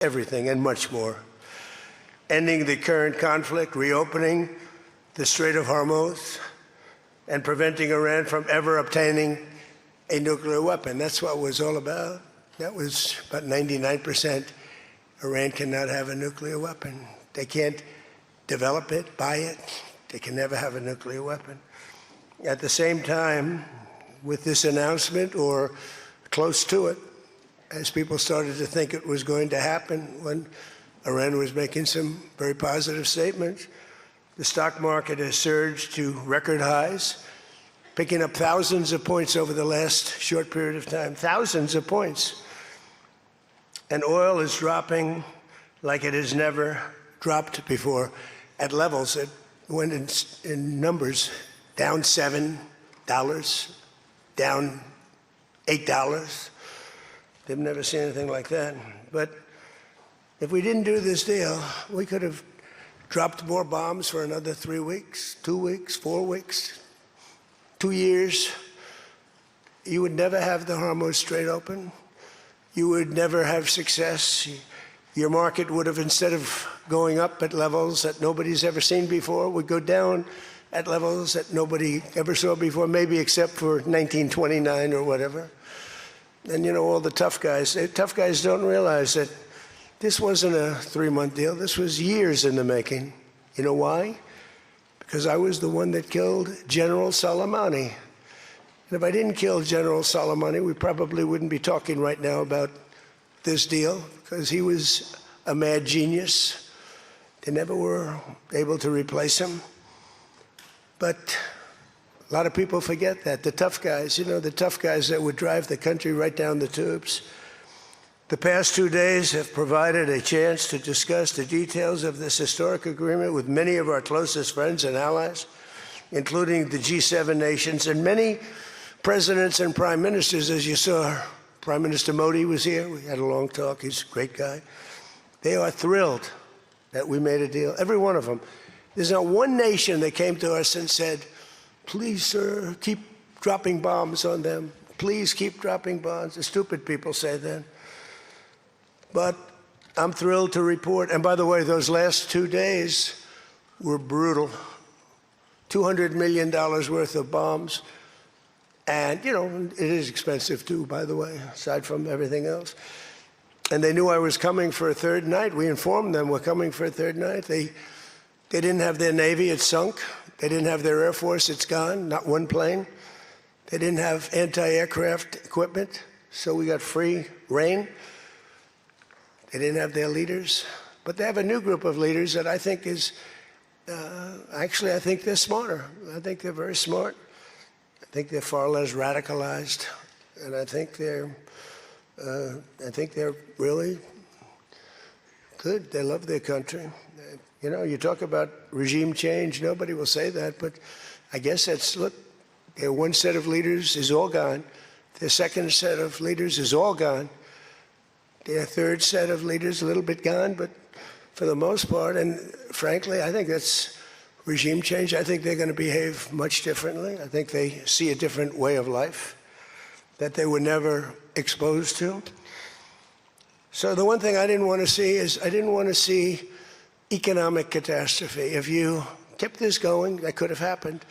everything and much more. Ending the current conflict, reopening the Strait of Hormuz, and preventing Iran from ever obtaining a nuclear weapon. That's what it was all about. That was about 99%. Iran cannot have a nuclear weapon. They can't develop it, buy it. They can never have a nuclear weapon. At the same time, with this announcement, or close to it, as people started to think it was going to happen when Iran was making some very positive statements, the stock market has surged to record highs, picking up thousands of points over the last short period of time, thousands of points. And oil is dropping like it has never dropped before, at levels that went in numbers, down $7, down $8. They've never seen anything like that. But if we didn't do this deal, we could have dropped more bombs for another 3 weeks, 2 weeks, 4 weeks, 2 years. You would never have the Hormuz Strait open. You would never have success. Your market would have, instead of going up at levels that nobody's ever seen before, would go down at levels that nobody ever saw before, maybe except for 1929 or whatever. And you know, all the tough guys don't realize that this wasn't a 3-month deal. This was years in the making. You know why? Because I was the one that killed General Soleimani. And if I didn't kill General Soleimani, we probably wouldn't be talking right now about this deal, because he was a mad genius. They never were able to replace him. But a lot of people forget that. The tough guys, you know, the tough guys that would drive the country right down the tubes. The past 2 days have provided a chance to discuss the details of this historic agreement with many of our closest friends and allies, including the G7 nations and many presidents and prime ministers. As you saw, Prime Minister Modi was here. We had a long talk. He's a great guy. They are thrilled that we made a deal, every one of them. There's not one nation that came to us and said, please, sir, keep dropping bombs on them. Please keep dropping bombs. The stupid people say that. But I'm thrilled to report, and by the way, those last 2 days were brutal. $200 million worth of bombs. And, you know, it is expensive too, by the way, aside from everything else. And they knew I was coming for a third night. We informed them we're coming for a third night. They didn't have their Navy, it's sunk. They didn't have their Air Force, it's gone, not one plane. They didn't have anti-aircraft equipment, so we got free reign. They didn't have their leaders. But they have a new group of leaders that I think is, actually, I think they're smarter. I think they're very smart. I think they're far less radicalized. And I think they're really good. They love their country. You know, you talk about regime change, nobody will say that, but I guess that's, look, their one set of leaders is all gone. Their second set of leaders is all gone. Their third set of leaders, a little bit gone, but for the most part, and frankly, I think that's regime change. I think they're going to behave much differently. I think they see a different way of life that they were never exposed to. So the one thing I didn't want to see is I didn't want to see economic catastrophe. If you kept this going, that could have happened.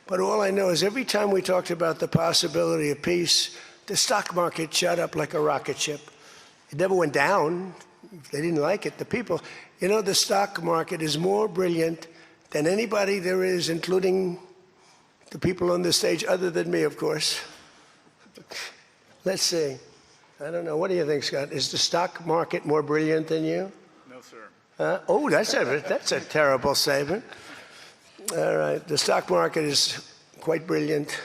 But all I know is every time we talked about the possibility of peace, the stock market shot up like a rocket ship. It never went down. They didn't like it. The people, you know, the stock market is more brilliant than anybody there is, including the people on the stage, other than me, of course. Let's see. I don't know. What do you think, Scott? Is the stock market more brilliant than you? No, sir. Oh, that's a terrible statement. All right. The stock market is quite brilliant.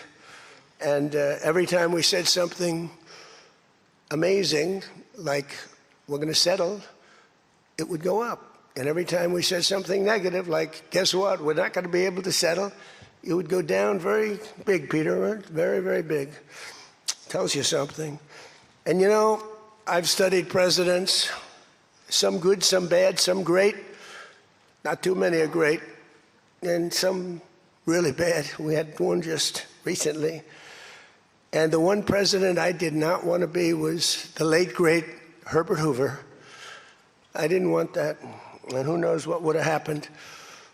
And every time we said something amazing, like we're going to settle, it would go up. And every time we said something negative, like, guess what, we're not going to be able to settle, it would go down very big, Peter, very, very big. Tells you something. And you know, I've studied presidents, some good, some bad, some great. Not too many are great, and some really bad. We had one just recently. And the one president I did not want to be was the late, great Herbert Hoover. I didn't want that. And who knows what would have happened.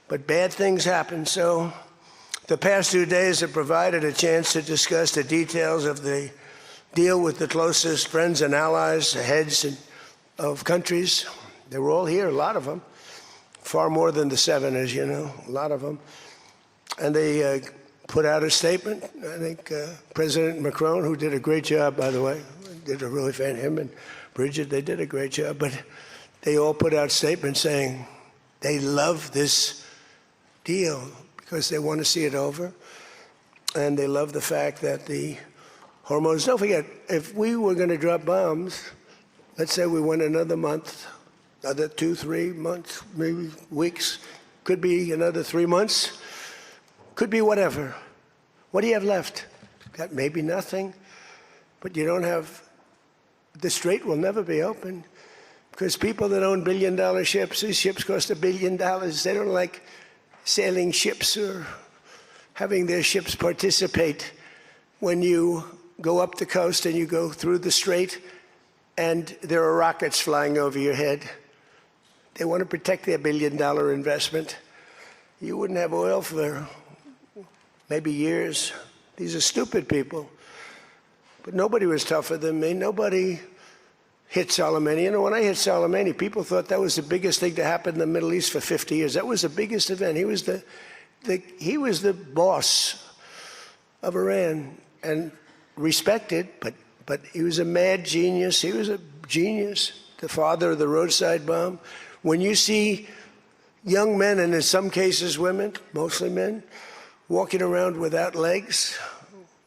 But bad things happen. So the past 2 days have provided a chance to discuss the details of the deal with the closest friends and allies, heads of countries. They were all here, a lot of them. Far more than the 7, as you know, a lot of them. And they put out a statement. I think President Macron, who did a great job, by the way, him and Bridget, they did a great job. But they all put out statements saying they love this deal because they want to see it over. And they love the fact that the hormones, don't forget, if we were going to drop bombs, let's say we went another month, another 2, 3 months, maybe weeks, could be another 3 months, could be whatever. What do you have left? Got maybe nothing, but you don't have, the strait will never be open because people that own billion-dollar ships, these ships cost $1 billion. They don't like sailing ships or having their ships participate when you go up the coast and you go through the strait and there are rockets flying over your head. They want to protect their $1 billion investment. You wouldn't have oil for maybe years. These are stupid people. But nobody was tougher than me. Nobody hit Soleimani. You know, when I hit Soleimani, people thought that was the biggest thing to happen in the Middle East for 50 years. That was the biggest event. He was the boss of Iran and respected, but he was a mad genius. He was a genius, the father of the roadside bomb. When you see young men, and in some cases women, mostly men, walking around without legs,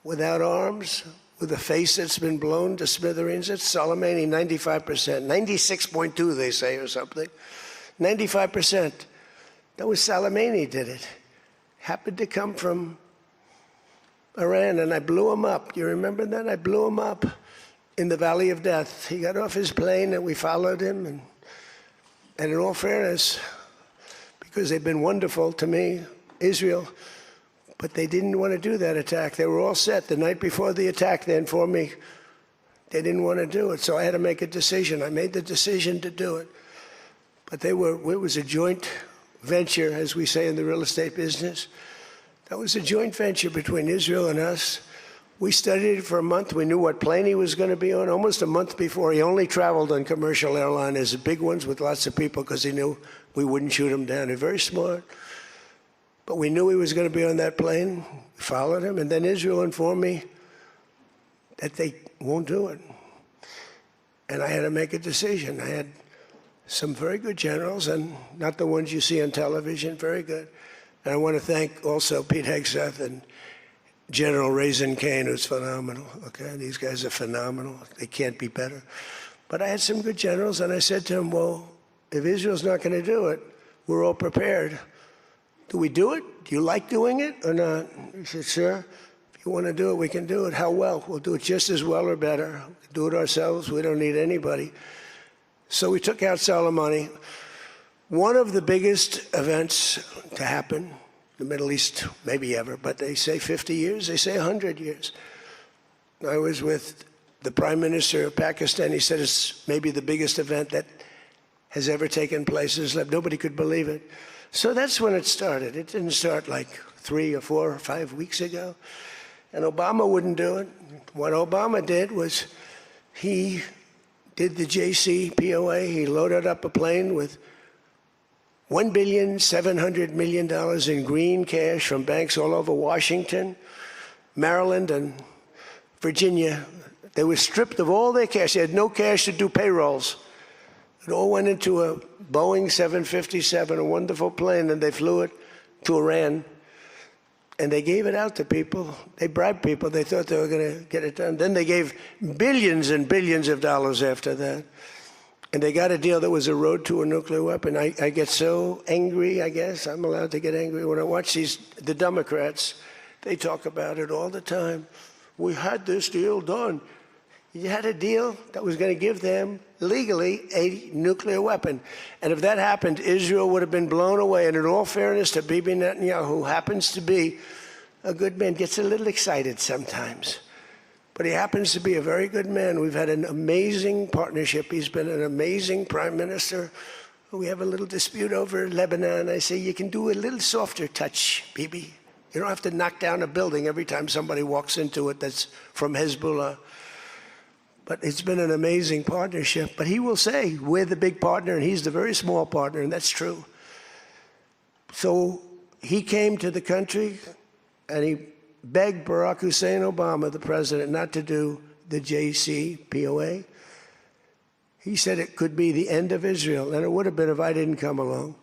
without arms, with a face that's been blown to smithereens, it's Soleimani, 95%, 96.2 they say or something, 95%. That was Soleimani did it. Happened to come from Iran, and I blew him up. You remember that? I blew him up in the Valley of Death. He got off his plane, and we followed him. And in all fairness, because they've been wonderful to me, Israel, but they didn't want to do that attack. They were all set the night before the attack. They informed me they didn't want to do it, so I had to make a decision. I made the decision to do it. But it was a joint venture, as we say in the real estate business. That was a joint venture between Israel and us. We studied it for a month. We knew what plane he was going to be on. Almost a month before, he only traveled on commercial airliners, the big ones with lots of people, because he knew we wouldn't shoot him down. They're very smart. But we knew he was going to be on that plane. We followed him. And then Israel informed me that they won't do it. And I had to make a decision. I had some very good generals, and not the ones you see on television, very good. And I want to thank also Pete Hegseth and General Raisin Kane, who's phenomenal. Okay, these guys are phenomenal. They can't be better. But I had some good generals, and I said to them, well, if Israel's not going to do it, we're all prepared. Do we do it? Do you like doing it or not? He said, sure. If you want to do it, we can do it. How well? We'll do it just as well or better. Do it ourselves. We don't need anybody. So we took out Soleimani. One of the biggest events to happen in the Middle East, maybe ever, but they say 50 years, they say 100 years. I was with the Prime Minister of Pakistan. He said it's maybe the biggest event that has ever taken place in Islam. Nobody could believe it. So that's when it started. It didn't start like 3 or 4 or 5 weeks ago. And Obama wouldn't do it. What Obama did was he did the JCPOA. He loaded up a plane with $1.7 billion in green cash from banks all over Washington, Maryland, and Virginia. They were stripped of all their cash. They had no cash to do payrolls. It all went into a Boeing 757, a wonderful plane, and they flew it to Iran. And they gave it out to people. They bribed people. They thought they were going to get it done. Then they gave billions and billions of dollars after that. And they got a deal that was a road to a nuclear weapon. I get so angry, I guess. I'm allowed to get angry when I watch the Democrats. They talk about it all the time. We had this deal done. You had a deal that was going to give them, legally, a nuclear weapon. And if that happened, Israel would have been blown away. And in all fairness to Bibi Netanyahu, who happens to be a good man, gets a little excited sometimes. But he happens to be a very good man. We've had an amazing partnership. He's been an amazing prime minister. We have a little dispute over Lebanon. I say, you can do a little softer touch, Bibi. You don't have to knock down a building every time somebody walks into it that's from Hezbollah. But it's been an amazing partnership. But he will say, we're the big partner, and he's the very small partner, and that's true. So he came to the country, and he begged Barack Hussein Obama, the president, not to do the JCPOA. He said it could be the end of Israel, and it would have been if I didn't come along.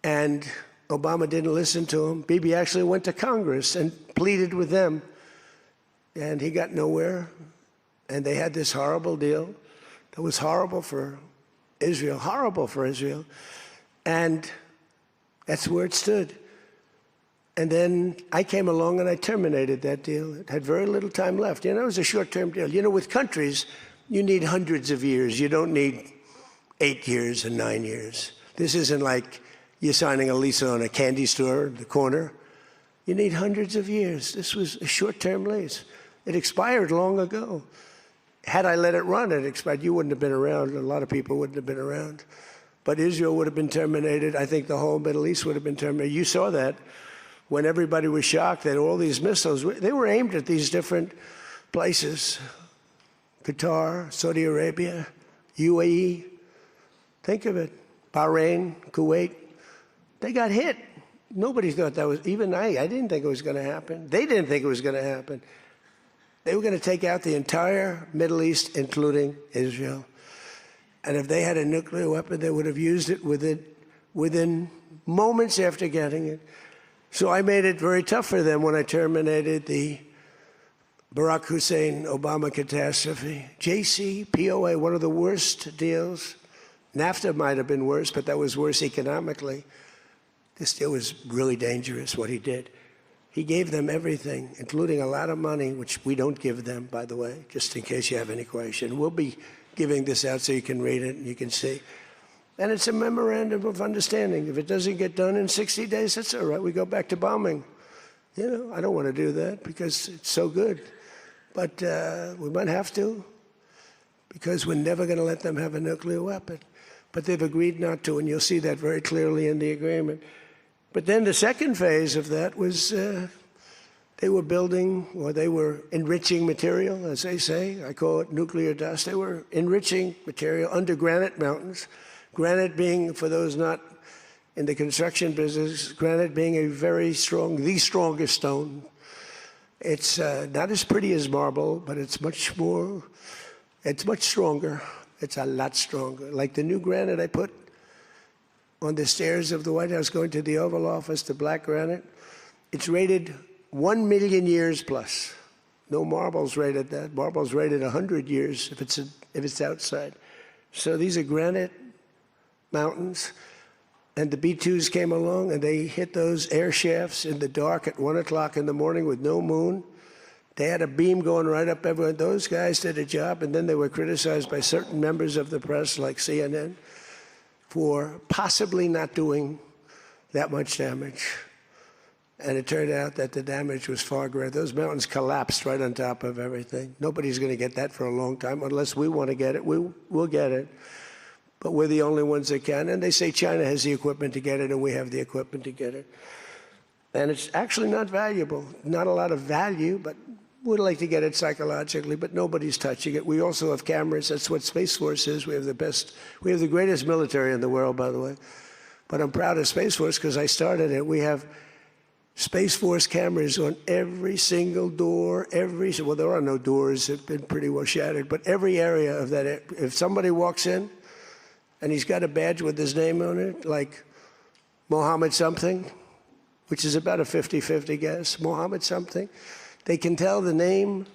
And Obama didn't listen to him. Bibi actually went to Congress and pleaded with them, and he got nowhere. And they had this horrible deal that was horrible for Israel, and that's where it stood. And then I came along and I terminated that deal. It had very little time left. You know, it was a short-term deal. You know, with countries, you need hundreds of years. You don't need 8 years and 9 years. This isn't like you're signing a lease on a candy store in the corner. You need hundreds of years. This was a short-term lease. It expired long ago. Had I let it run, it expired. You wouldn't have been around. A lot of people wouldn't have been around. But Israel would have been terminated. I think the whole Middle East would have been terminated. You saw that when everybody was shocked that all these missiles, they were aimed at these different places. Qatar, Saudi Arabia, UAE. Think of it. Bahrain, Kuwait. They got hit. Nobody thought that was, even I didn't think it was going to happen. They didn't think it was going to happen. They were going to take out the entire Middle East, including Israel. And if they had a nuclear weapon, they would have used it within moments after getting it. So I made it very tough for them when I terminated the Barack Hussein Obama catastrophe. JCPOA, one of the worst deals. NAFTA might have been worse, but that was worse economically. This deal was really dangerous, what he did. He gave them everything, including a lot of money, which we don't give them, by the way, just in case you have any question. We'll be giving this out so you can read it and you can see. And it's a memorandum of understanding. If it doesn't get done in 60 days, that's all right. We go back to bombing. You know, I don't want to do that because it's so good. But we might have to, because we're never going to let them have a nuclear weapon. But they've agreed not to, and you'll see that very clearly in the agreement. But then the second phase of that was they were building, or they were enriching material, as they say. I call it nuclear dust. They were enriching material under granite mountains. Granite being, for those not in the construction business, granite being a very strong, the strongest stone. It's not as pretty as marble, but it's much stronger. It's a lot stronger. Like the new granite I put on the stairs of the White House going to the Oval Office, the black granite, it's rated 1 million years plus. No marble's rated that. Marble's rated 100 years if it's outside. So these are granite mountains. And the B-2s came along and they hit those air shafts in the dark at 1 o'clock in the morning with no moon. They had a beam going right up everywhere. Those guys did a job, and then they were criticized by certain members of the press, like CNN, for possibly not doing that much damage. And it turned out that the damage was far greater. Those mountains collapsed right on top of everything. Nobody's going to get that for a long time. Unless we want to get it, we'll get it. But we're the only ones that can. And they say China has the equipment to get it, and we have the equipment to get it. And it's actually not valuable. Not a lot of value, but we'd like to get it psychologically, but nobody's touching it. We also have cameras. That's what Space Force is. We have the greatest military in the world, by the way. But I'm proud of Space Force because I started it. We have Space Force cameras on every single door, well, there are no doors. They've been pretty well shattered. But every area of that, if somebody walks in and he's got a badge with his name on it, like Mohammed something, which is about a 50-50 guess, Mohammed something, they can tell the name.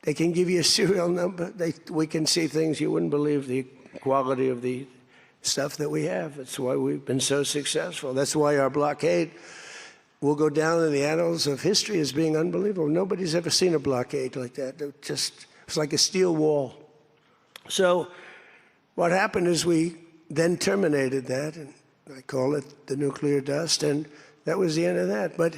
They can give you a serial number. We can see things you wouldn't believe, the quality of the stuff that we have. That's why we've been so successful. That's why our blockade will go down in the annals of history as being unbelievable. Nobody's ever seen a blockade like that. It's like a steel wall. So what happened is we then terminated that, and I call it the nuclear dust, and that was the end of that. But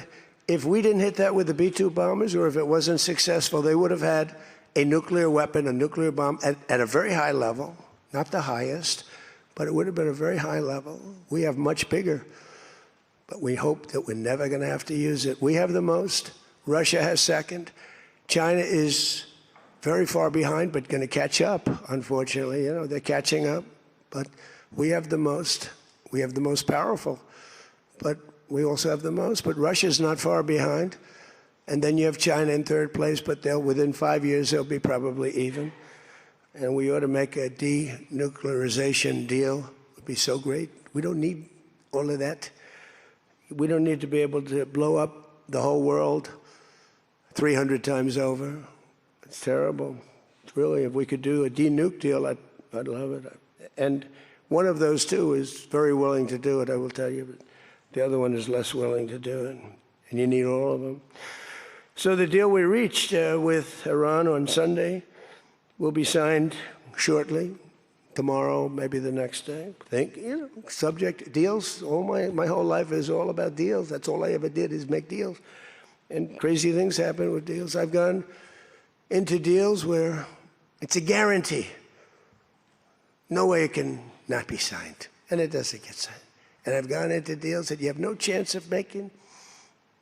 if we didn't hit that with the B-2 bombers, or if it wasn't successful, they would have had a nuclear weapon, a nuclear bomb at a very high level, not the highest, but it would have been a very high level. We have much bigger, but we hope that we're never going to have to use it. We have the most. Russia has second. China is very far behind, but going to catch up, unfortunately. You know, they're catching up, but we have the most. We have the most powerful, but we also have the most. But Russia's not far behind. And then you have China in third place, but within 5 years, they'll be probably even. And we ought to make a denuclearization deal. It would be so great. We don't need all of that. We don't need to be able to blow up the whole world 300 times over. It's terrible. It's really, if we could do a denuke deal, I'd love it. And one of those two is very willing to do it, I will tell you. But the other one is less willing to do it. And you need all of them. So the deal we reached with Iran on Sunday will be signed shortly, tomorrow, maybe the next day. Subject deals. My whole life is all about deals. That's all I ever did is make deals. And crazy things happen with deals. I've gone into deals where it's a guarantee. No way it can not be signed. And it doesn't get signed. And I've gone into deals that you have no chance of making,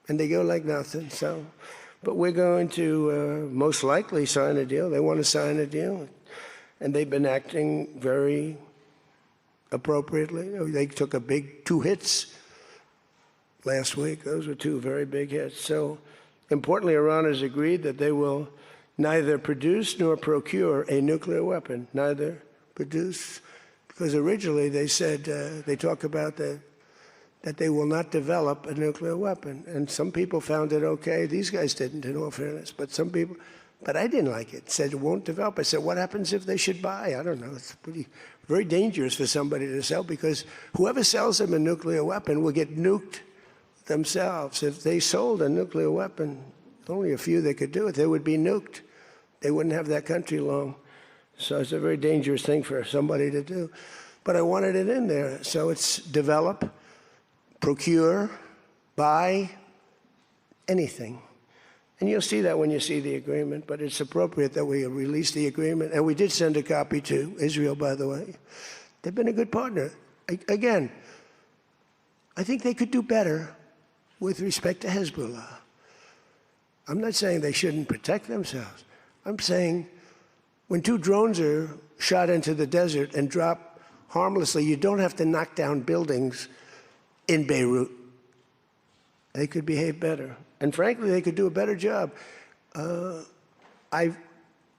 and they go like nothing. So, but we're going to most likely sign a deal. They want to sign a deal. And they've been acting very appropriately. They took a big 2 hits last week. Those were 2 very big hits. So importantly, Iran has agreed that they will neither produce nor procure a nuclear weapon. Neither produce, because originally they said, they talk about that they will not develop a nuclear weapon. And some people found it okay. These guys didn't, in all fairness. But some people, but I didn't like it. Said it won't develop. I said, what happens if they should buy? I don't know. It's very dangerous for somebody to sell, because whoever sells them a nuclear weapon will get nuked themselves. If they sold a nuclear weapon, only a few that could do it, they would be nuked. They wouldn't have that country long. So it's a very dangerous thing for somebody to do. But I wanted it in there. So it's develop, procure, buy, anything. And you'll see that when you see the agreement, but it's appropriate that we release the agreement. And we did send a copy to Israel, by the way. They've been a good partner. Again, I think they could do better with respect to Hezbollah. I'm not saying they shouldn't protect themselves. I'm saying when 2 drones are shot into the desert and drop harmlessly, you don't have to knock down buildings in Beirut. They could behave better. And frankly, they could do a better job. I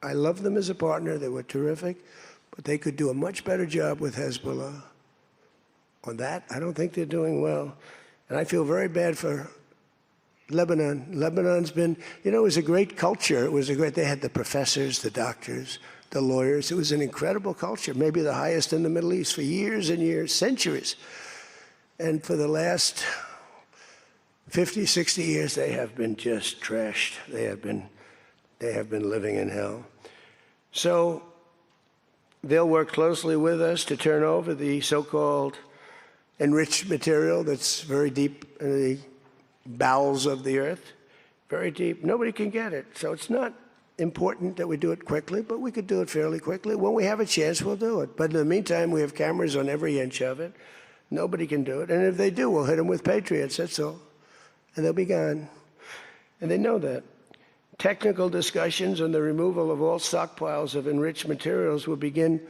love them as a partner. They were terrific. But they could do a much better job with Hezbollah. On that, I don't think they're doing well. And I feel very bad for Lebanon. Lebanon's been, it was a great culture. They had the professors, the doctors, the lawyers. It was an incredible culture, maybe the highest in the Middle East for years and years, centuries. And for the last 50, 60 years, they have been just trashed. They have been living in hell. So they'll work closely with us to turn over the so-called enriched material that's very deep in the bowels of the earth, very deep. Nobody can get it. So it's not important that we do it quickly, but we could do it fairly quickly. When we have a chance, we'll do it. But in the meantime, we have cameras on every inch of it. Nobody can do it. And if they do, we'll hit them with Patriots, that's all. And they'll be gone. And they know that. Technical discussions on the removal of all stockpiles of enriched materials will begin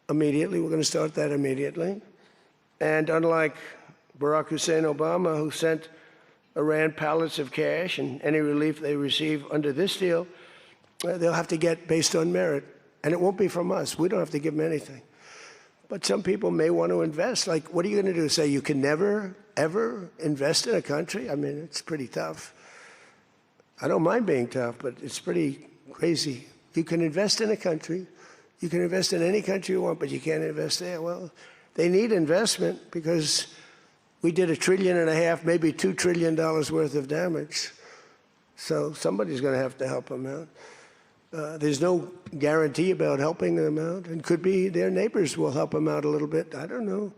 immediately. We're going to start that immediately. And unlike Barack Hussein Obama, who sent Iran pallets of cash, and any relief they receive under this deal, they'll have to get based on merit. And it won't be from us. We don't have to give them anything. But some people may want to invest. Like, what are you going to do? Say you can never, ever invest in a country? I mean, it's pretty tough. I don't mind being tough, but it's pretty crazy. You can invest in a country. You can invest in any country you want, but you can't invest there. Well, they need investment because we did $1.5 trillion, maybe $2 trillion worth of damage. So somebody's going to have to help them out. There's no guarantee about helping them out. It could be their neighbors will help them out a little bit. I don't know.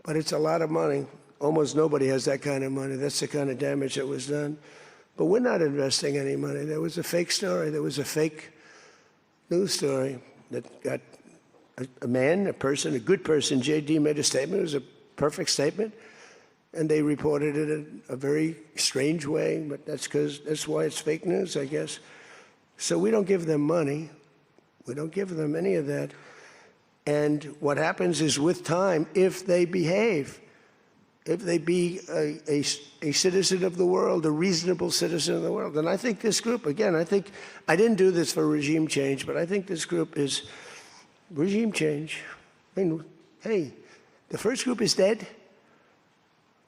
But it's a lot of money. almost nobody has that kind of money. That's the kind of damage that was done. But we're not investing any money. There was a fake story. There was a fake news story that got a man, a person, a good person. J.D. made a statement. It was a perfect statement. And they reported it in a very strange way, but that's why it's fake news, I guess. So we don't give them money. We don't give them any of that. And what happens is with time, if they behave, if they be a citizen of the world, a reasonable citizen of the world. And I think this group, again, I didn't do this for regime change, but I think this group is regime change. I mean, hey, the first group is dead.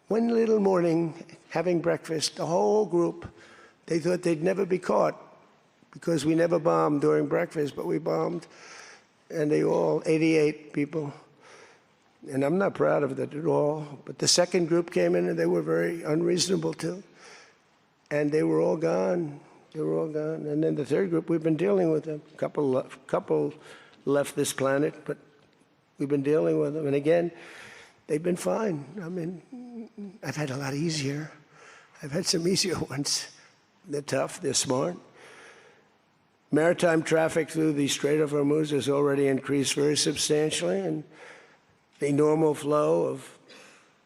One little morning, having breakfast, the whole group, they thought they'd never be caught because we never bombed during breakfast, but we bombed. And they all, 88 people, and I'm not proud of that at all, but the second group came in and they were very unreasonable too. And they were all gone. They were all gone. And then the third group, we've been dealing with them. A couple left this planet, but we've been dealing with them. And again, they've been fine. I mean, I've had a lot easier. I've had some easier ones. They're tough, they're smart. Maritime traffic through the Strait of Hormuz has already increased very substantially, and the normal flow of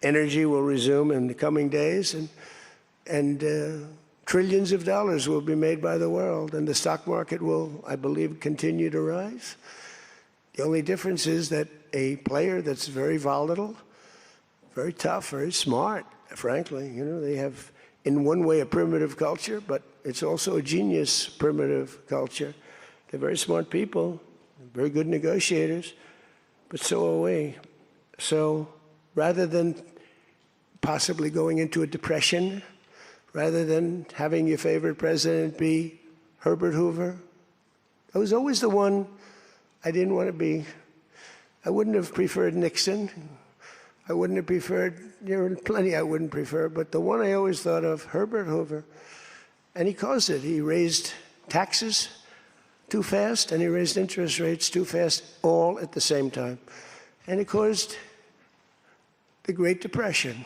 energy will resume in the coming days, and trillions of dollars will be made by the world, and the stock market will, I believe, continue to rise. The only difference is that a player that's very volatile, very tough, very smart, frankly, you know, they have, in one way, a primitive culture, but it's also a genius primitive culture. They're very smart people, very good negotiators, but so are we. So rather than possibly going into a depression, rather than having your favorite president be Herbert Hoover, I was always the one I didn't want to be. I wouldn't have preferred Nixon. I wouldn't have preferred, there are plenty I wouldn't prefer, but the one I always thought of, Herbert Hoover, and he caused it. He raised taxes too fast, and he raised interest rates too fast, all at the same time. And it caused the Great Depression.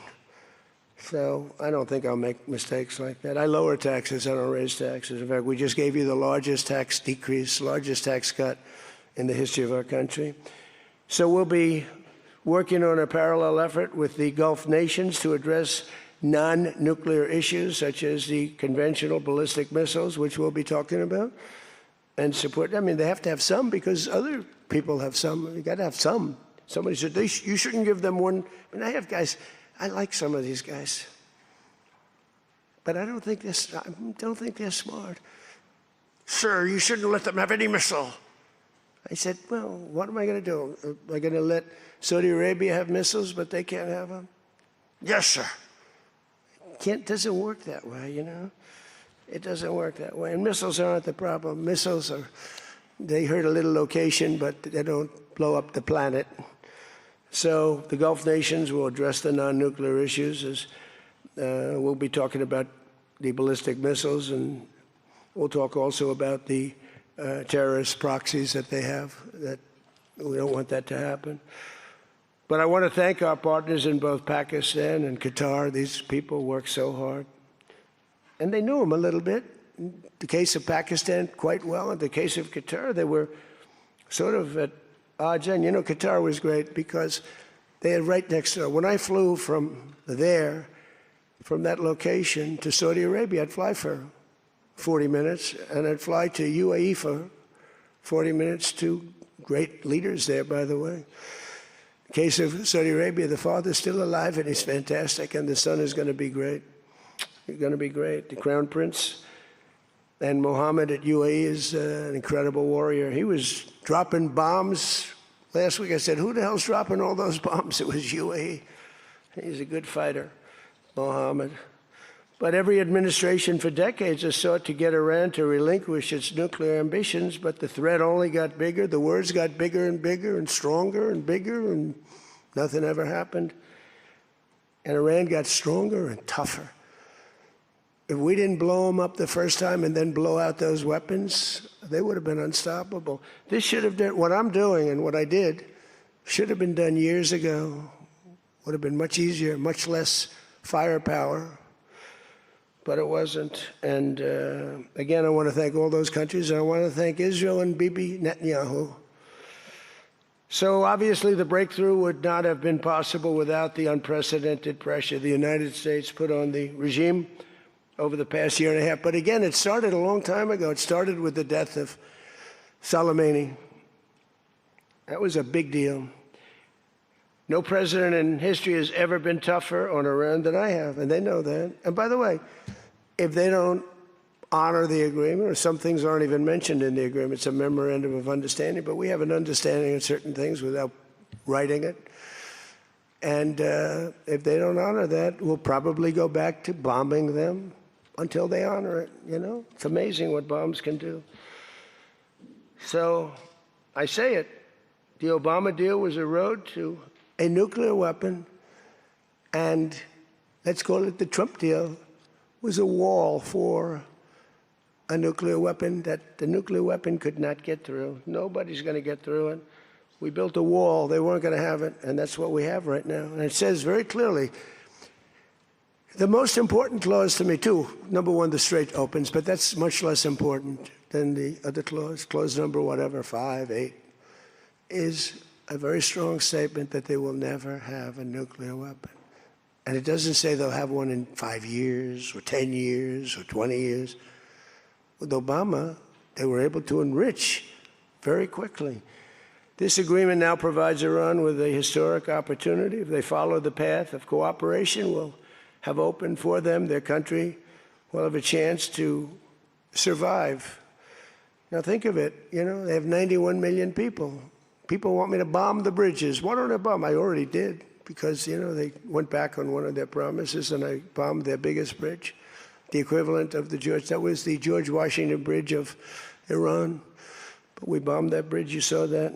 So I don't think I'll make mistakes like that. I lower taxes, I don't raise taxes. In fact, we just gave you the largest tax decrease, largest tax cut in the history of our country. So we'll be working on a parallel effort with the Gulf nations to address non-nuclear issues such as the conventional ballistic missiles, which we'll be talking about, and support. I mean, they have to have some because other people have some. You got to have some. Somebody said, you shouldn't give them one. I mean, I have guys, I like some of these guys, but I don't think they're smart. Sir, you shouldn't let them have any missile. I said, well, what am I going to do? Am I going to let Saudi Arabia have missiles, but they can't have them? Yes, sir. Doesn't work that way, you know? It doesn't work that way. And missiles aren't the problem. Missiles are, they hurt a little location, but they don't blow up the planet. So the Gulf nations will address the non-nuclear issues. As we'll be talking about the ballistic missiles, and we'll talk also about the terrorist proxies that they have. That we don't want that to happen. But I want to thank our partners in both Pakistan and Qatar. These people work so hard. And they knew them a little bit. In the case of Pakistan, quite well. In the case of Qatar, they were sort of at odds. And, you know, Qatar was great because they had right next door. When I flew from there, from that location to Saudi Arabia, I'd fly for 40 minutes, and I'd fly to UAE for 40 minutes, two great leaders there, by the way. In the case of Saudi Arabia, the father's still alive, and he's fantastic, and the son is going to be great. He's going to be great. The Crown Prince and Mohammed at UAE is an incredible warrior. He was dropping bombs. Last week I said, who the hell's dropping all those bombs? It was UAE. He's a good fighter, Mohammed. But every administration for decades has sought to get Iran to relinquish its nuclear ambitions, but the threat only got bigger. The words got bigger and stronger and bigger, and nothing ever happened. And Iran got stronger and tougher. If we didn't blow them up the first time and then blow out those weapons, they would have been unstoppable. This should have done, what I'm doing and what I did should have been done years ago Would have been much easier, much less firepower, but it wasn't. And again, I want to thank all those countries, and I want to thank Israel and Bibi Netanyahu. So obviously the breakthrough would not have been possible without the unprecedented pressure the United States put on the regime over the past year and a half. But again, it started a long time ago. It started with the death of Soleimani. That was a big deal. No president in history has ever been tougher on Iran than I have, and they know that. And by the way, if they don't honor the agreement, or some things aren't even mentioned in the agreement, it's a memorandum of understanding, but we have an understanding of certain things without writing it. And if they don't honor that, we'll probably go back to bombing them until they honor it, you know? It's amazing what bombs can do. So I say it, the Obama deal was a road to a nuclear weapon, and let's call it the Trump deal, was a wall for a nuclear weapon that the nuclear weapon could not get through. Nobody's going to get through it. We built a wall. They weren't going to have it, and that's what we have right now. And it says very clearly, the most important clause to me, too, number one, the Strait opens, but that's much less important than the other clause. Clause number whatever, 5, 8, is a very strong statement that they will never have a nuclear weapon. And it doesn't say they'll have one in 5 years or 10 years or 20 years. With Obama, they were able to enrich very quickly. This agreement now provides Iran with a historic opportunity. If they follow the path of cooperation, we'll have opened for them. Their country will have a chance to survive. Now think of it, you know, they have 91 million people. People want me to bomb the bridges. Why don't I bomb? I already did, because, you know, they went back on one of their promises, and I bombed their biggest bridge, the equivalent of that was the George Washington Bridge of Iran. But we bombed that bridge, you saw that.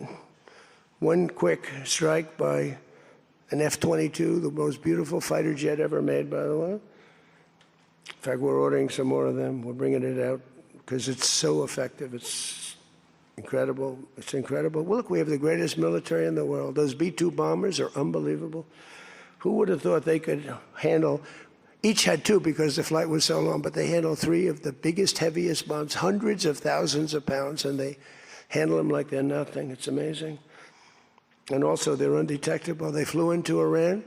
One quick strike by an F-22, the most beautiful fighter jet ever made, by the way. In fact, we're ordering some more of them. We're bringing it out because it's so effective. It's incredible. It's incredible. Well, look, we have the greatest military in the world. Those B-2 bombers are unbelievable. Who would have thought they could handle? Each had 2 because the flight was so long, but they handled 3 of the biggest, heaviest bombs, hundreds of thousands of pounds, and they handle them like they're nothing. It's amazing. And also, they're undetectable. They flew into Iran,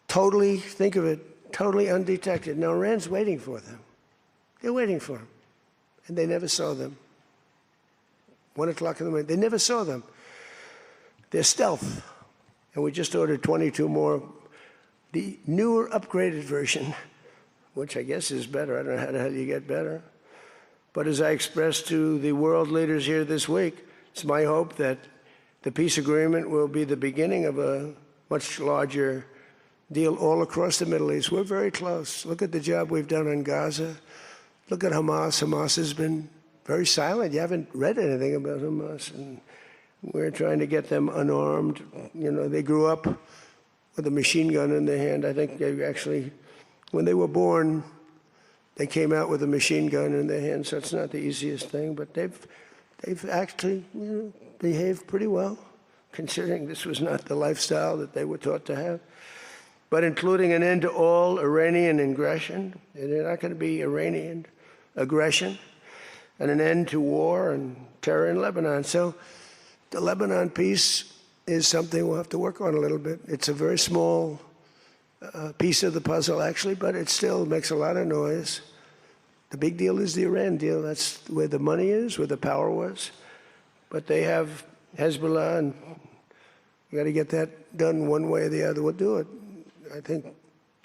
totally, think of it, totally undetected. Now, Iran's waiting for them. They're waiting for them. And they never saw them. 1 o'clock in the morning, they never saw them. They're stealth. And we just ordered 22 more. The newer, upgraded version, which I guess is better. I don't know how the hell you get better. But as I expressed to the world leaders here this week, it's my hope that the peace agreement will be the beginning of a much larger deal all across the Middle East. We're very close. Look at the job we've done in Gaza. Look at Hamas. Hamas has been very silent. You haven't read anything about Hamas. And we're trying to get them unarmed. You know, they grew up with a machine gun in their hand. I think they actually, when they were born, they came out with a machine gun in their hand, so it's not the easiest thing. But they've actually, you know, behaved pretty well, considering this was not the lifestyle that they were taught to have. But including an end to all Iranian aggression, and they're not going to be Iranian aggression, and an end to war and terror in Lebanon. So the Lebanon peace is something we'll have to work on a little bit. It's a very small piece of the puzzle, actually, but it still makes a lot of noise. The big deal is the Iran deal. That's where the money is, where the power was. But they have Hezbollah, and you got to get that done one way or the other. We'll do it. I think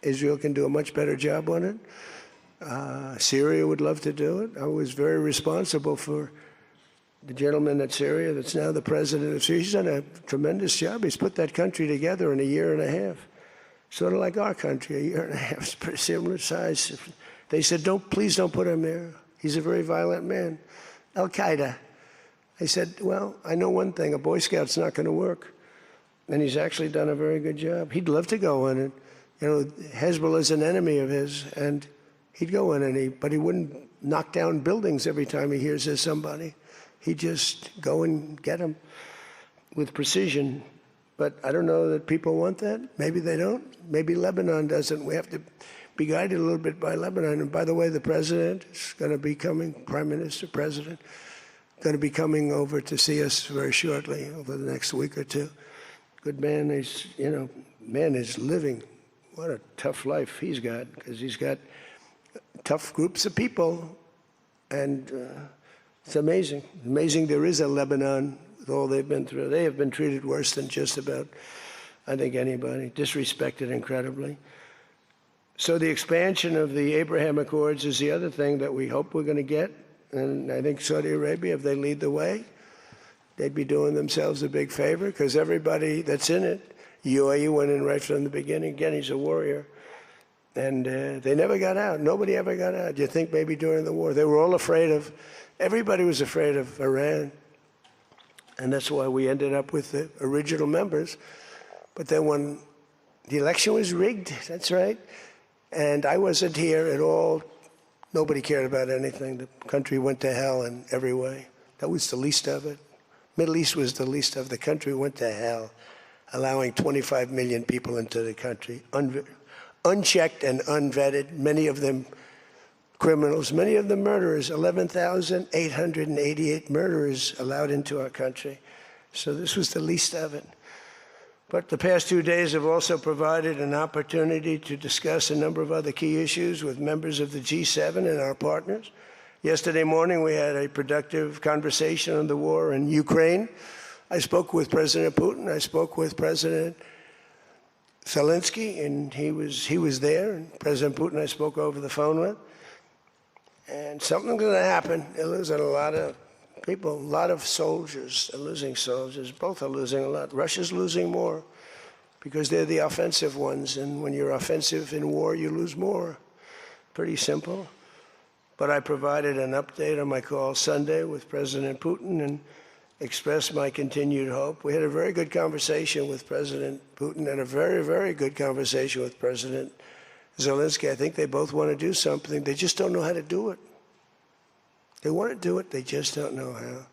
Israel can do a much better job on it. Syria would love to do it. I was very responsible for the gentleman at Syria that's now the president of Syria. He's done a tremendous job. He's put that country together in a year and a half. Sort of like our country, a year and a half. It's pretty similar size. They said, please don't put him there. He's a very violent man. Al-Qaeda. I said, well, I know one thing, a Boy Scout's not going to work. And he's actually done a very good job. He'd love to go in, and, you know, Hezbollah is an enemy of his, and he'd go in, but he wouldn't knock down buildings every time he hears there's somebody. He'd just go and get them with precision. But I don't know that people want that. Maybe they don't. Maybe Lebanon doesn't. We have to be guided a little bit by Lebanon. And by the way, the president is going to be coming, Prime Minister, President, going to be coming over to see us very shortly, over the next week or two. Good man. He's, man is living. What a tough life he's got, because he's got tough groups of people. And it's amazing. Amazing there is a Lebanon with all they've been through. They have been treated worse than just about, I think, anybody. Disrespected incredibly. So the expansion of the Abraham Accords is the other thing that we hope we're going to get. And I think Saudi Arabia, if they lead the way, they'd be doing themselves a big favor, because everybody that's in it, UAE went in right from the beginning. Again, he's a warrior. And they never got out. Nobody ever got out. You think maybe during the war. They were all afraid of, everybody was afraid of Iran. And that's why we ended up with the original members. But then when the election was rigged, that's right, and I wasn't here at all, nobody cared about anything. The country went to hell in every way. That was the least of it. Middle East was the least of it. The country went to hell, allowing 25 million people into the country, unchecked and unvetted, many of them criminals, many of them murderers, 11,888 murderers allowed into our country. So this was the least of it. But the past 2 days have also provided an opportunity to discuss a number of other key issues with members of the G7 and our partners. Yesterday morning, we had a productive conversation on the war in Ukraine. I spoke with President Putin. I spoke with President Zelensky, and he was there. And President Putin I spoke over the phone with. And something's going to happen. They're losing a lot of people, a lot of soldiers. They're losing soldiers. Both are losing a lot. Russia's losing more because they're the offensive ones. And when you're offensive in war, you lose more. Pretty simple. But I provided an update on my call Sunday with President Putin and expressed my continued hope. We had a very good conversation with President Putin and a very, very good conversation with President Zelensky. I think they both want to do something. They just don't know how to do it. They want to do it, they just don't know how.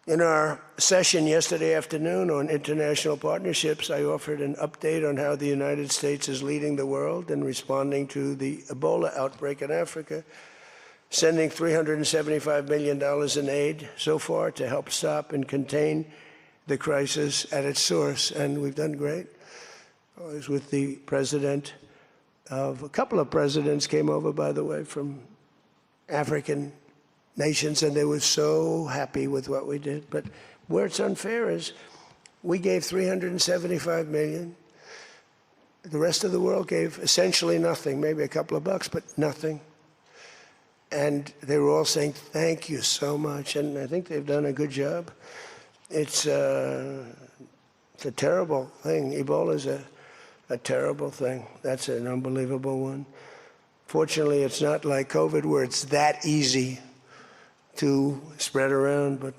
In our session yesterday afternoon on international partnerships, I offered an update on how the United States is leading the world in responding to the Ebola outbreak in Africa, sending $375 million in aid so far to help stop and contain the crisis at its source, and we've done great. I was with the president of, a couple of presidents came over, by the way, from African nations, and they were so happy with what we did. But where it's unfair is we gave $375 million. The rest of the world gave essentially nothing, maybe a couple of bucks, but nothing. And they were all saying, thank you so much. And I think they've done a good job. It's a terrible thing. Ebola is a terrible thing. That's an unbelievable one. Fortunately, it's not like COVID where it's that easy to spread around, but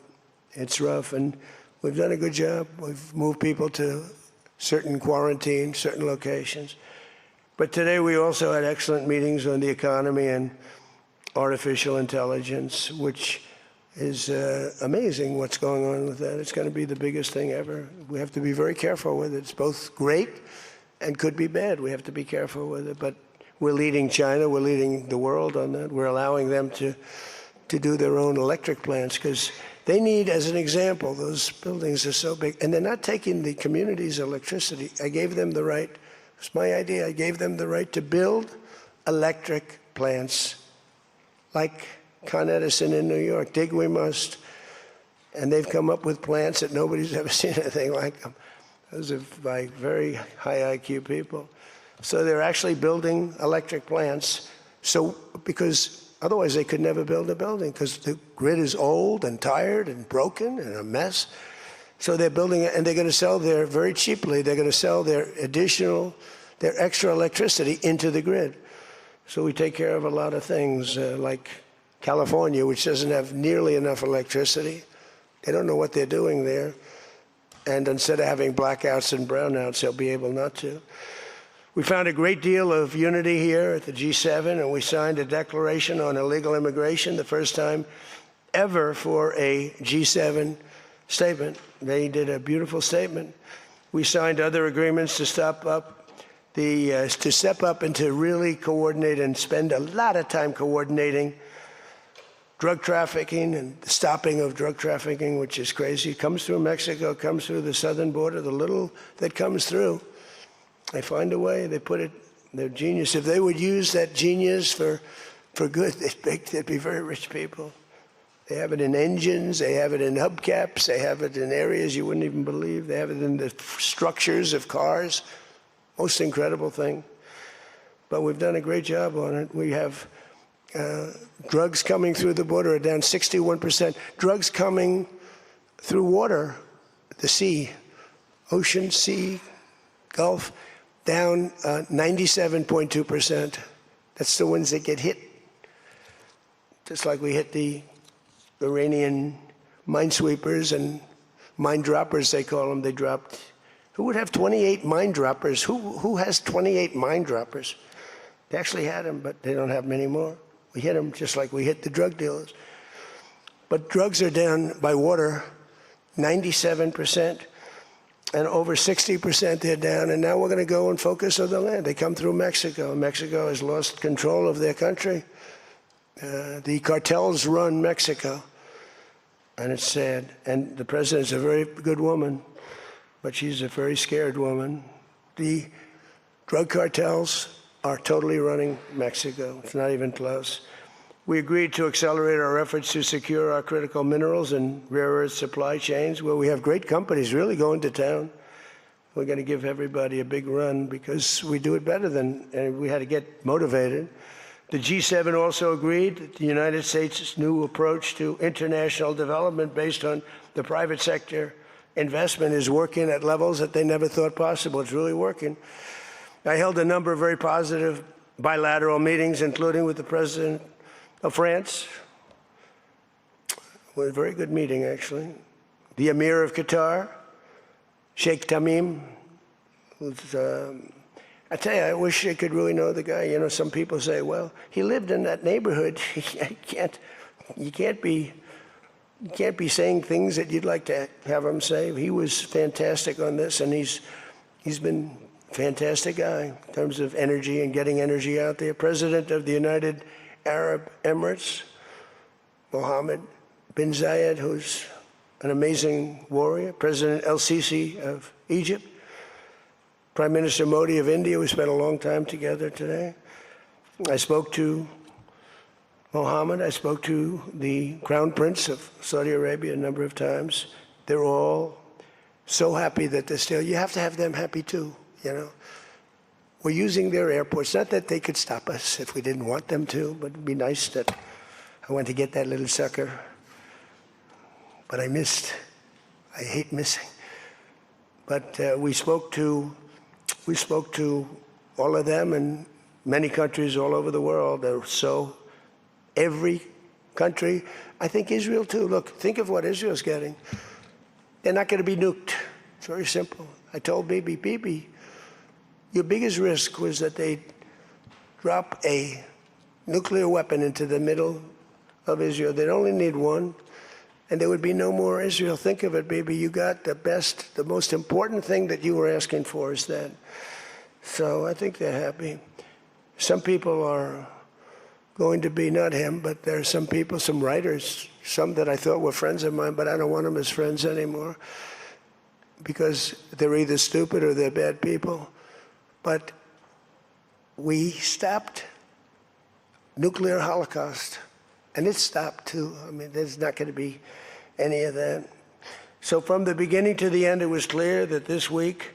it's rough. And we've done a good job. We've moved people to certain quarantine, certain locations. But today we also had excellent meetings on the economy and artificial intelligence, which is amazing what's going on with that. It's going to be the biggest thing ever. We have to be very careful with it. It's both great and could be bad. We have to be careful with it. But we're leading China. We're leading the world on that. We're allowing them to do their own electric plants because they need, as an example, those buildings are so big. And they're not taking the community's electricity. I gave them the right. It's my idea. I gave them the right to build electric plants like Con Edison in New York. Dig we must. And they've come up with plants that nobody's ever seen anything like them. Those are by very high IQ people. So they're actually building electric plants. So because otherwise they could never build a building because the grid is old and tired and broken and a mess. So they're building it, and they're going to sell their, very cheaply, they're going to sell their extra electricity into the grid. So we take care of a lot of things like California, which doesn't have nearly enough electricity. They don't know what they're doing there. And instead of having blackouts and brownouts, they'll be able not to. We found a great deal of unity here at the G7, and we signed a declaration on illegal immigration, the first time ever for a G7 statement. They did a beautiful statement. We signed other agreements to step up and to really coordinate and spend a lot of time coordinating drug trafficking and the stopping of drug trafficking, which is crazy. It comes through Mexico, comes through the southern border, the little that comes through. They find a way, they put it, they're genius. If they would use that genius for good, they'd be very rich people. They have it in engines, they have it in hubcaps, they have it in areas you wouldn't even believe. They have it in the structures of cars. Most incredible thing. But we've done a great job on it. We have drugs coming through the border are down 61%. Drugs coming through water, the sea, ocean, sea, Gulf, down 97.2%. That's the ones that get hit. Just like we hit the Iranian minesweepers and mine droppers, they call them. They dropped. Who would have 28 mine droppers? Who has 28 mine droppers? They actually had them, but they don't have them anymore. We hit them just like we hit the drug dealers. But drugs are down by water 97%, and over 60% they're down. And now we're going to go and focus on the land. They come through Mexico. Mexico has lost control of their country. The cartels run Mexico, and it's sad. And the president's a very good woman, but she's a very scared woman. The drug cartels are totally running Mexico. It's not even close. We agreed to accelerate our efforts to secure our critical minerals and rare earth supply chains, where we have great companies really going to town. We're going to give everybody a big run because we do it better than, and we had to get motivated. The G7 also agreed that the United States' new approach to international development based on the private sector investment is working at levels that they never thought possible. It's really working. I held a number of very positive bilateral meetings, including with the president of France. It was a very good meeting, actually. The Emir of Qatar, Sheikh Tamim, who's, I tell you, I wish I could really know the guy. You know, some people say, well, he lived in that neighborhood. You can't be saying things that you'd like to have him say. He was fantastic on this, and he's been a fantastic guy in terms of energy and getting energy out there. President of the United Arab Emirates, Mohammed bin Zayed, who's an amazing warrior. President El-Sisi of Egypt. Prime Minister Modi of India. We spent a long time together today. I spoke to Mohammed. I spoke to the Crown Prince of Saudi Arabia a number of times. They're all so happy that they're still. You have to have them happy too, you know. We're using their airports. Not that they could stop us if we didn't want them to, but it'd be nice that I went to get that little sucker. But I missed. I hate missing. But we spoke to all of them and many countries all over the world. So every country, I think Israel too. Look, think of what Israel's getting. They're not going to be nuked. It's very simple. I told Bibi, your biggest risk was that they'd drop a nuclear weapon into the middle of Israel. They'd only need one, and there would be no more Israel. Think of it, Bibi. You got the best, the most important thing that you were asking for is that. So I think they're happy. Some people are going to be, not him, but there are some people, some writers, some that I thought were friends of mine, but I don't want them as friends anymore because they're either stupid or they're bad people. But we stopped nuclear holocaust, and it stopped too. I mean, there's not going to be any of that. So from the beginning to the end, it was clear that this week,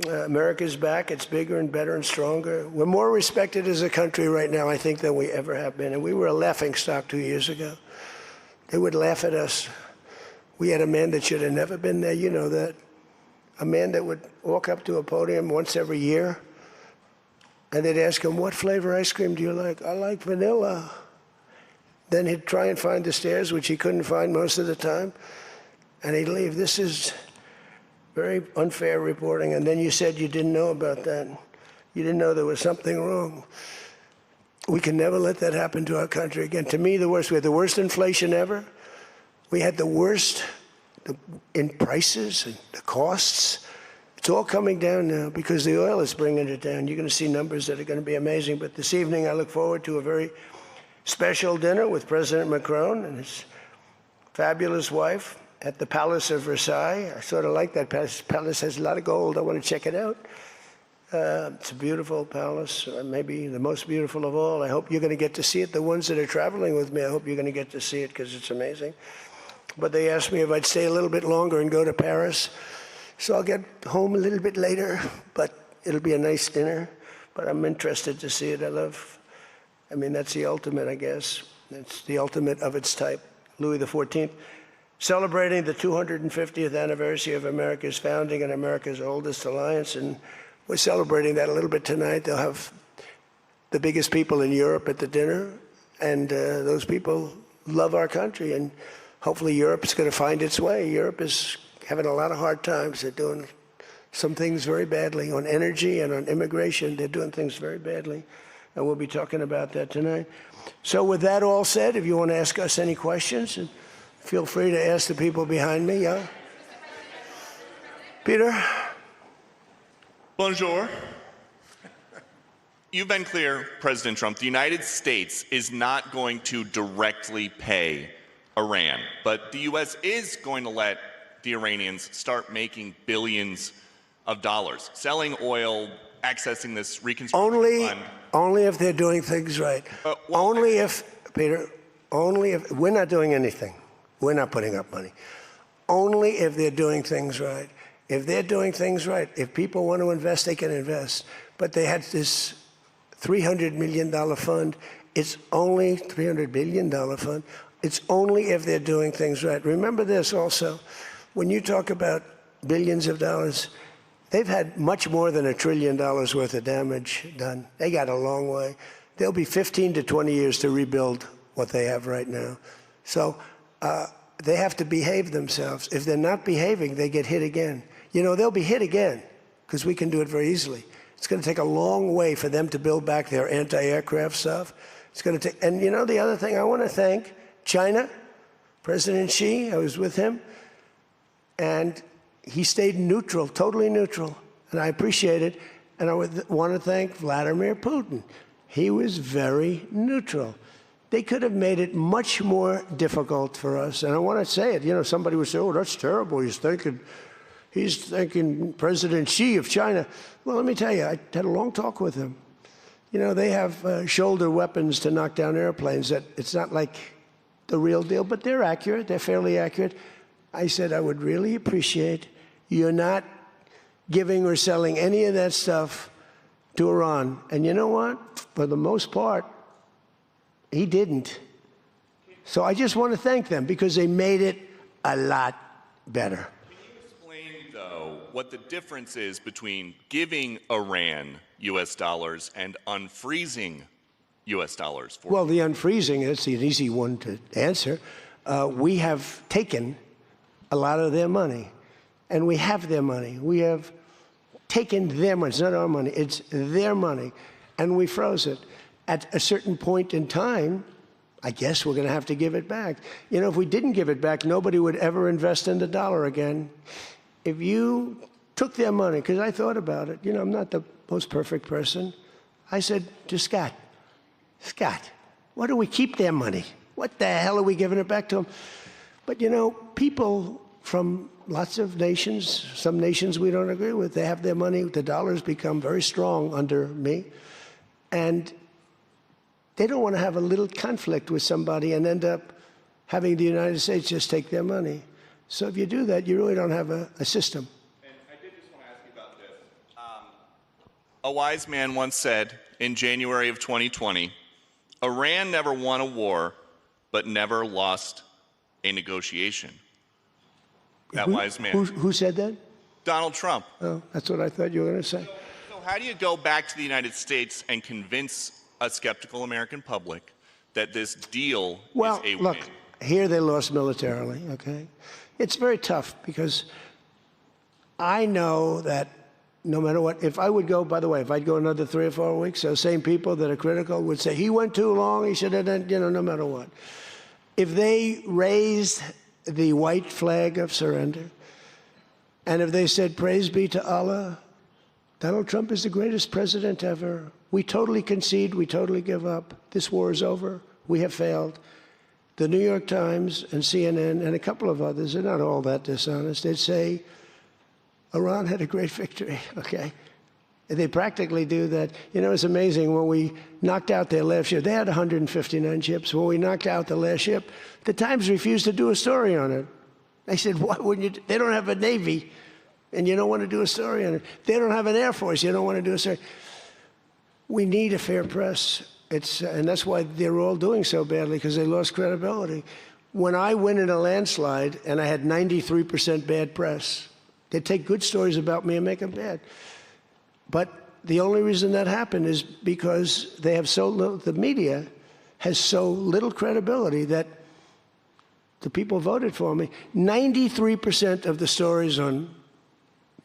America's back. It's bigger and better and stronger. We're more respected as a country right now, I think, than we ever have been. And we were a laughingstock 2 years ago. They would laugh at us. We had a man that should have never been there. You know that. A man that would walk up to a podium once every year, and they'd ask him, what flavor ice cream do you like? I like vanilla. Then he'd try and find the stairs, which he couldn't find most of the time, and he'd leave. This is very unfair reporting. And then you said you didn't know about that. You didn't know there was something wrong. We can never let that happen to our country again. To me, the worst. We had the worst inflation ever. We had the worst in prices and the costs. It's all coming down now because the oil is bringing it down. You're going to see numbers that are going to be amazing. But this evening, I look forward to a very special dinner with President Macron and his fabulous wife at the Palace of Versailles. I sort of like that palace. Palace has a lot of gold. I want to check it out. It's a beautiful palace, maybe the most beautiful of all. I hope you're going to get to see it. The ones that are traveling with me, I hope you're going to get to see it because it's amazing. But they asked me if I'd stay a little bit longer and go to Paris. So I'll get home a little bit later, but it'll be a nice dinner. But I'm interested to see it. I mean, that's the ultimate, I guess. It's the ultimate of its type. Louis XIV, celebrating the 250th anniversary of America's founding and America's oldest alliance. And we're celebrating that a little bit tonight. They'll have the biggest people in Europe at the dinner. And those people love our country. And hopefully Europe's going to find its way. Europe is having a lot of hard times. They're doing some things very badly on energy and on immigration. They're doing things very badly, and we'll be talking about that tonight. So with that all said, if you want to ask us any questions, feel free to ask the people behind me. Yeah? Peter? Bonjour. You've been clear, President Trump, the United States is not going to directly pay Iran, but the U.S. is going to let the Iranians start making billions of dollars, selling oil, accessing this reconstruction fund. Only if they're doing things right. Only if, Peter, only if, we're not doing anything. We're not putting up money. Only if they're doing things right. If they're doing things right, if people want to invest, they can invest. But they had this $300 million fund. It's only $300 billion fund. It's only if they're doing things right. Remember this also. When you talk about billions of dollars, they've had much more than $1 trillion worth of damage done. They got a long way. There'll be 15 to 20 years to rebuild what they have right now. So they have to behave themselves. If they're not behaving, they get hit again. You know, they'll be hit again because we can do it very easily. It's going to take a long way for them to build back their anti-aircraft stuff. It's going to take, and you know, the other thing I want to thank China, President Xi, I was with him, and he stayed neutral, totally neutral, and I appreciate it. And I want to thank Vladimir Putin. He was very neutral. They could have made it much more difficult for us. And I want to say it. You know, somebody would say, "Oh, that's terrible. He's thanking President Xi of China." Well, let me tell you, I had a long talk with him. You know, they have shoulder weapons to knock down airplanes. That it's not like the real deal, but they're accurate. They're fairly accurate. I said, I would really appreciate you're not giving or selling any of that stuff to Iran. And you know what? For the most part, he didn't. So I just want to thank them because they made it a lot better. Can you explain, though, what the difference is between giving Iran U.S. dollars and unfreezing U.S. dollars for Well, the unfreezing, that's an easy one to answer. We have taken a lot of their money, and we have their money. We have taken their money. It's not our money. It's their money, and we froze it. At a certain point in time, I guess we're going to have to give it back. You know, if we didn't give it back, nobody would ever invest in the dollar again. If you took their money, because I thought about it, you know, I'm not the most perfect person. I said to Scott, why do we keep their money? What the hell are we giving it back to them? But, you know, people from lots of nations, some nations we don't agree with, they have their money. The dollar's become very strong under me. And they don't want to have a little conflict with somebody and end up having the United States just take their money. So if you do that, you really don't have a system. And I did just want to ask you about this. A wise man once said in January of 2020, Iran never won a war, but never lost a negotiation. That wise man. Who said that? Donald Trump. Oh, that's what I thought you were going to say. So how do you go back to the United States and convince a skeptical American public that this deal is a win? Well, look, here they lost militarily, okay? It's very tough because I know that no matter what, if I would go, by the way, if I'd go another 3 or 4 weeks, those same people that are critical would say, he went too long, he should have done, you know, no matter what. If they raised the white flag of surrender. And if they said, praise be to Allah, Donald Trump is the greatest president ever. We totally concede, we totally give up. This war is over, we have failed. The New York Times and CNN and a couple of others, they're not all that dishonest, they'd say, Iran had a great victory, okay? They practically do that. You know, it's amazing. When we knocked out their last ship, they had 159 ships. When we knocked out the last ship, the Times refused to do a story on it. They said, why wouldn't you? They don't have a Navy, and you don't want to do a story on it. They don't have an Air Force, you don't want to do a story. We need a fair press. And that's why they're all doing so badly, because they lost credibility. When I win in a landslide and I had 93% bad press, they take good stories about me and make them bad. But the only reason that happened is because they have so little, the media has so little credibility that the people voted for me. 93% of the stories on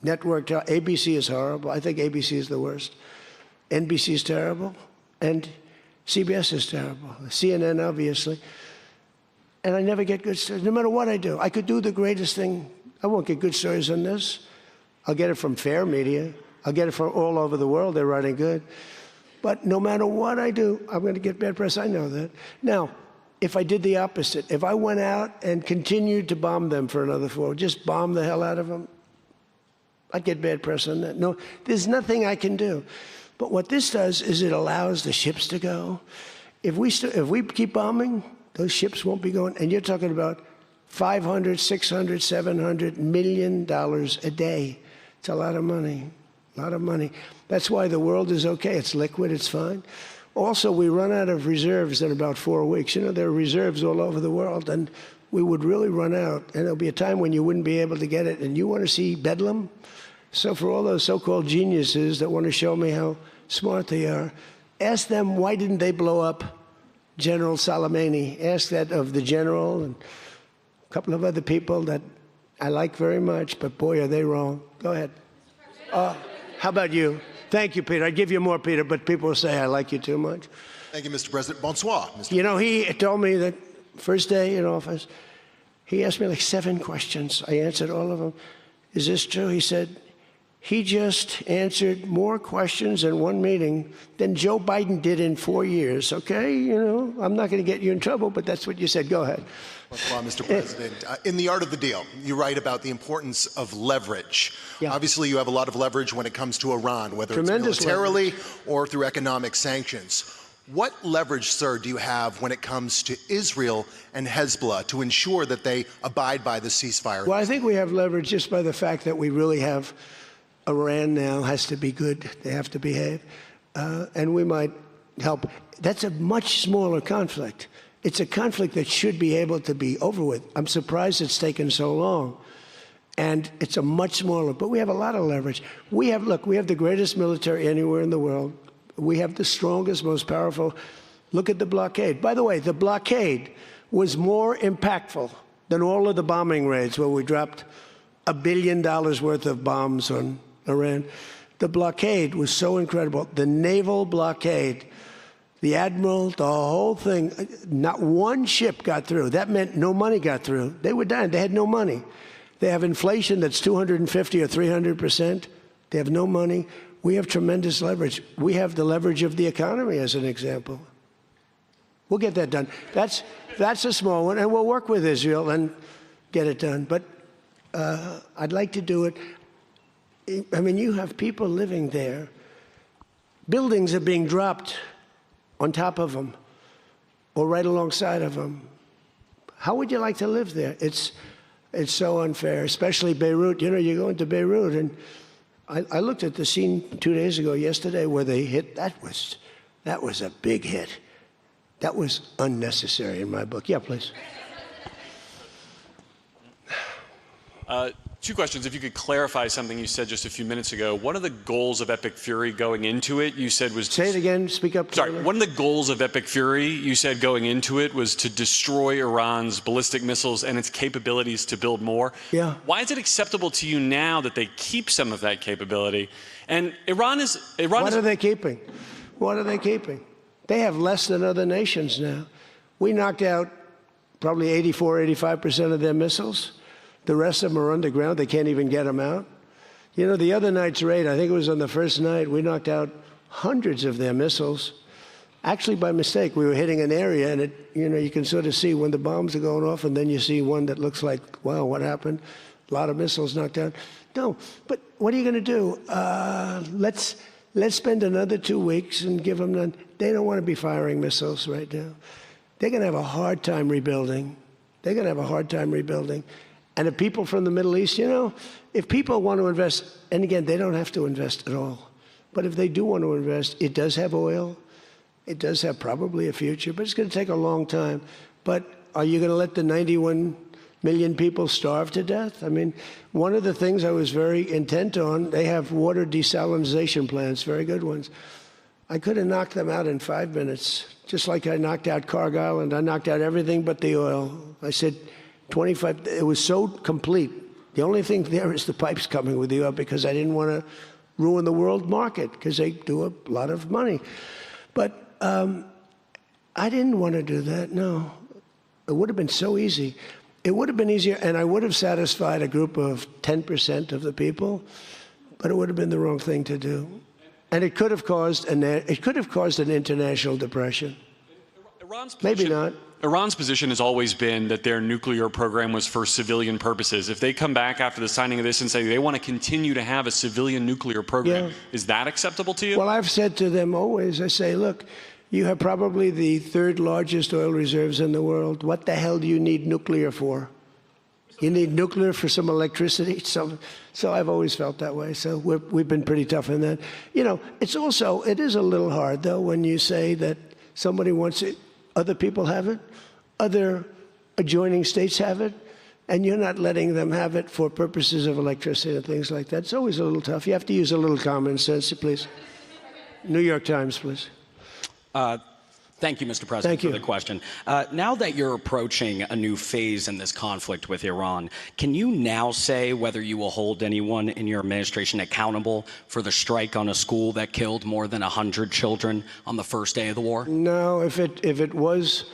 network, ABC is horrible. I think ABC is the worst. NBC is terrible. And CBS is terrible. CNN, obviously. And I never get good stories, no matter what I do. I could do the greatest thing. I won't get good stories on this. I'll get it from fair media. I'll get it from all over the world. They're writing good. But no matter what I do, I'm going to get bad press. I know that. Now, if I did the opposite, if I went out and continued to bomb them for another 4, just bomb the hell out of them, I'd get bad press on that. No, there's nothing I can do. But what this does is it allows the ships to go. If we keep bombing, those ships won't be going. And you're talking about $500, $600, $700 million a day. It's a lot of money. A lot of money. That's why the world is okay. It's liquid. It's fine. Also, we run out of reserves in about 4 weeks. You know, there are reserves all over the world, and we would really run out. And there'll be a time when you wouldn't be able to get it. And you want to see bedlam? So for all those so-called geniuses that want to show me how smart they are, ask them why didn't they blow up General Soleimani? Ask that of the general and a couple of other people that I like very much, but boy, are they wrong. Go ahead. How about you? Thank you, Peter. I'd give you more, Peter, but people will say I like you too much. Thank you, Mr. President. Bonsoir, Mr. You know, he told me that first day in office, he asked me like 7 questions. I answered all of them. Is this true? He said, he just answered more questions in one meeting than Joe Biden did in 4 years, okay? You know, I'm not going to get you in trouble, but that's what you said. Go ahead. Bonsoir, Mr. President. In The Art of the Deal, you write about the importance of leverage. Yeah. Obviously, you have a lot of leverage when it comes to Iran, whether Tremendous it's militarily leverage. or through economic sanctions. What leverage, sir, do you have when it comes to Israel and Hezbollah to ensure that they abide by the ceasefire? Well, I think we have leverage just by the fact that we really have Iran now has to be good. They have to behave. And we might help. That's a much smaller conflict. It's a conflict that should be able to be over with. I'm surprised it's taken so long. And it's a much smaller, but we have a lot of leverage. We have the greatest military anywhere in the world. We have the strongest, most powerful. Look at the blockade. By the way, the blockade was more impactful than all of the bombing raids where we dropped $1 billion worth of bombs on Iran. The blockade was so incredible. The naval blockade, the admiral, the whole thing, not one ship got through. That meant no money got through. They were dying. They had no money. They have inflation that's 250 or 300%. They have no money. We have tremendous leverage. We have the leverage of the economy, as an example. We'll get that done. That's a small one, and we'll work with Israel and get it done. But I'd like to do it. I mean, you have people living there. Buildings are being dropped on top of them or right alongside of them. How would you like to live there? It's so unfair, especially Beirut. You know, you go into Beirut, and I looked at the scene 2 days ago, yesterday, where they hit. That was a big hit. That was unnecessary in my book. Yeah, please. 2 questions. If you could clarify something you said just a few minutes ago. One of the goals of Epic Fury going into it, you said was... Say it again. Speak up. Sorry. One of the goals of Epic Fury, you said going into it, was to destroy Iran's ballistic missiles and its capabilities to build more. Yeah. Why is it acceptable to you now that they keep some of that capability? And Iran is... What are they keeping? What are they keeping? They have less than other nations now. We knocked out probably 84, 85% of their missiles. The rest of them are underground. They can't even get them out. You know, the other night's raid, I think it was on the first night, we knocked out hundreds of their missiles. Actually, by mistake, we were hitting an area, and you can sort of see when the bombs are going off, and then you see one that looks like, wow, what happened? A lot of missiles knocked out. No, but what are you going to do? Let's spend another 2 weeks and give them none. They don't want to be firing missiles right now. They're going to have a hard time rebuilding. They're going to have a hard time rebuilding. And the people from the Middle East, if people want to invest, and again, they don't have to invest at all, but if they do want to invest, it does have oil. It does have probably a future, but it's going to take a long time. But are you going to let the 91 million people starve to death? I mean, one of the things I was very intent on, they have water desalination plants, very good ones. I could have knocked them out in 5 minutes, just like I knocked out Cargill, and I knocked out everything but the oil. I said 25, it was so complete. The only thing there is the pipes coming with the oil because I didn't want to ruin the world market because they do a lot of money. But I didn't want to do that, no. It would have been so easy. It would have been easier, and I would have satisfied a group of 10% of the people, but it would have been the wrong thing to do. And it could have caused an international depression. Maybe not. Iran's position has always been that their nuclear program was for civilian purposes. If they come back after the signing of this and say they want to continue to have a civilian nuclear program, is that acceptable to you? Well, I've said to them always, I say, look, you have probably the third largest oil reserves in the world. What the hell do you need nuclear for? You need nuclear for some electricity? So I've always felt that way. So we've been pretty tough in that. It is a little hard, though, when you say that somebody wants it, other people have it, other adjoining states have it, and you're not letting them have it for purposes of electricity and things like that. It's always a little tough. You have to use a little common sense, please. New York Times, please. Thank you, Mr. President, for the question. Now that you're approaching a new phase in this conflict with Iran, can you now say whether you will hold anyone in your administration accountable for the strike on a school that killed more than 100 children on the first day of the war? No, if it was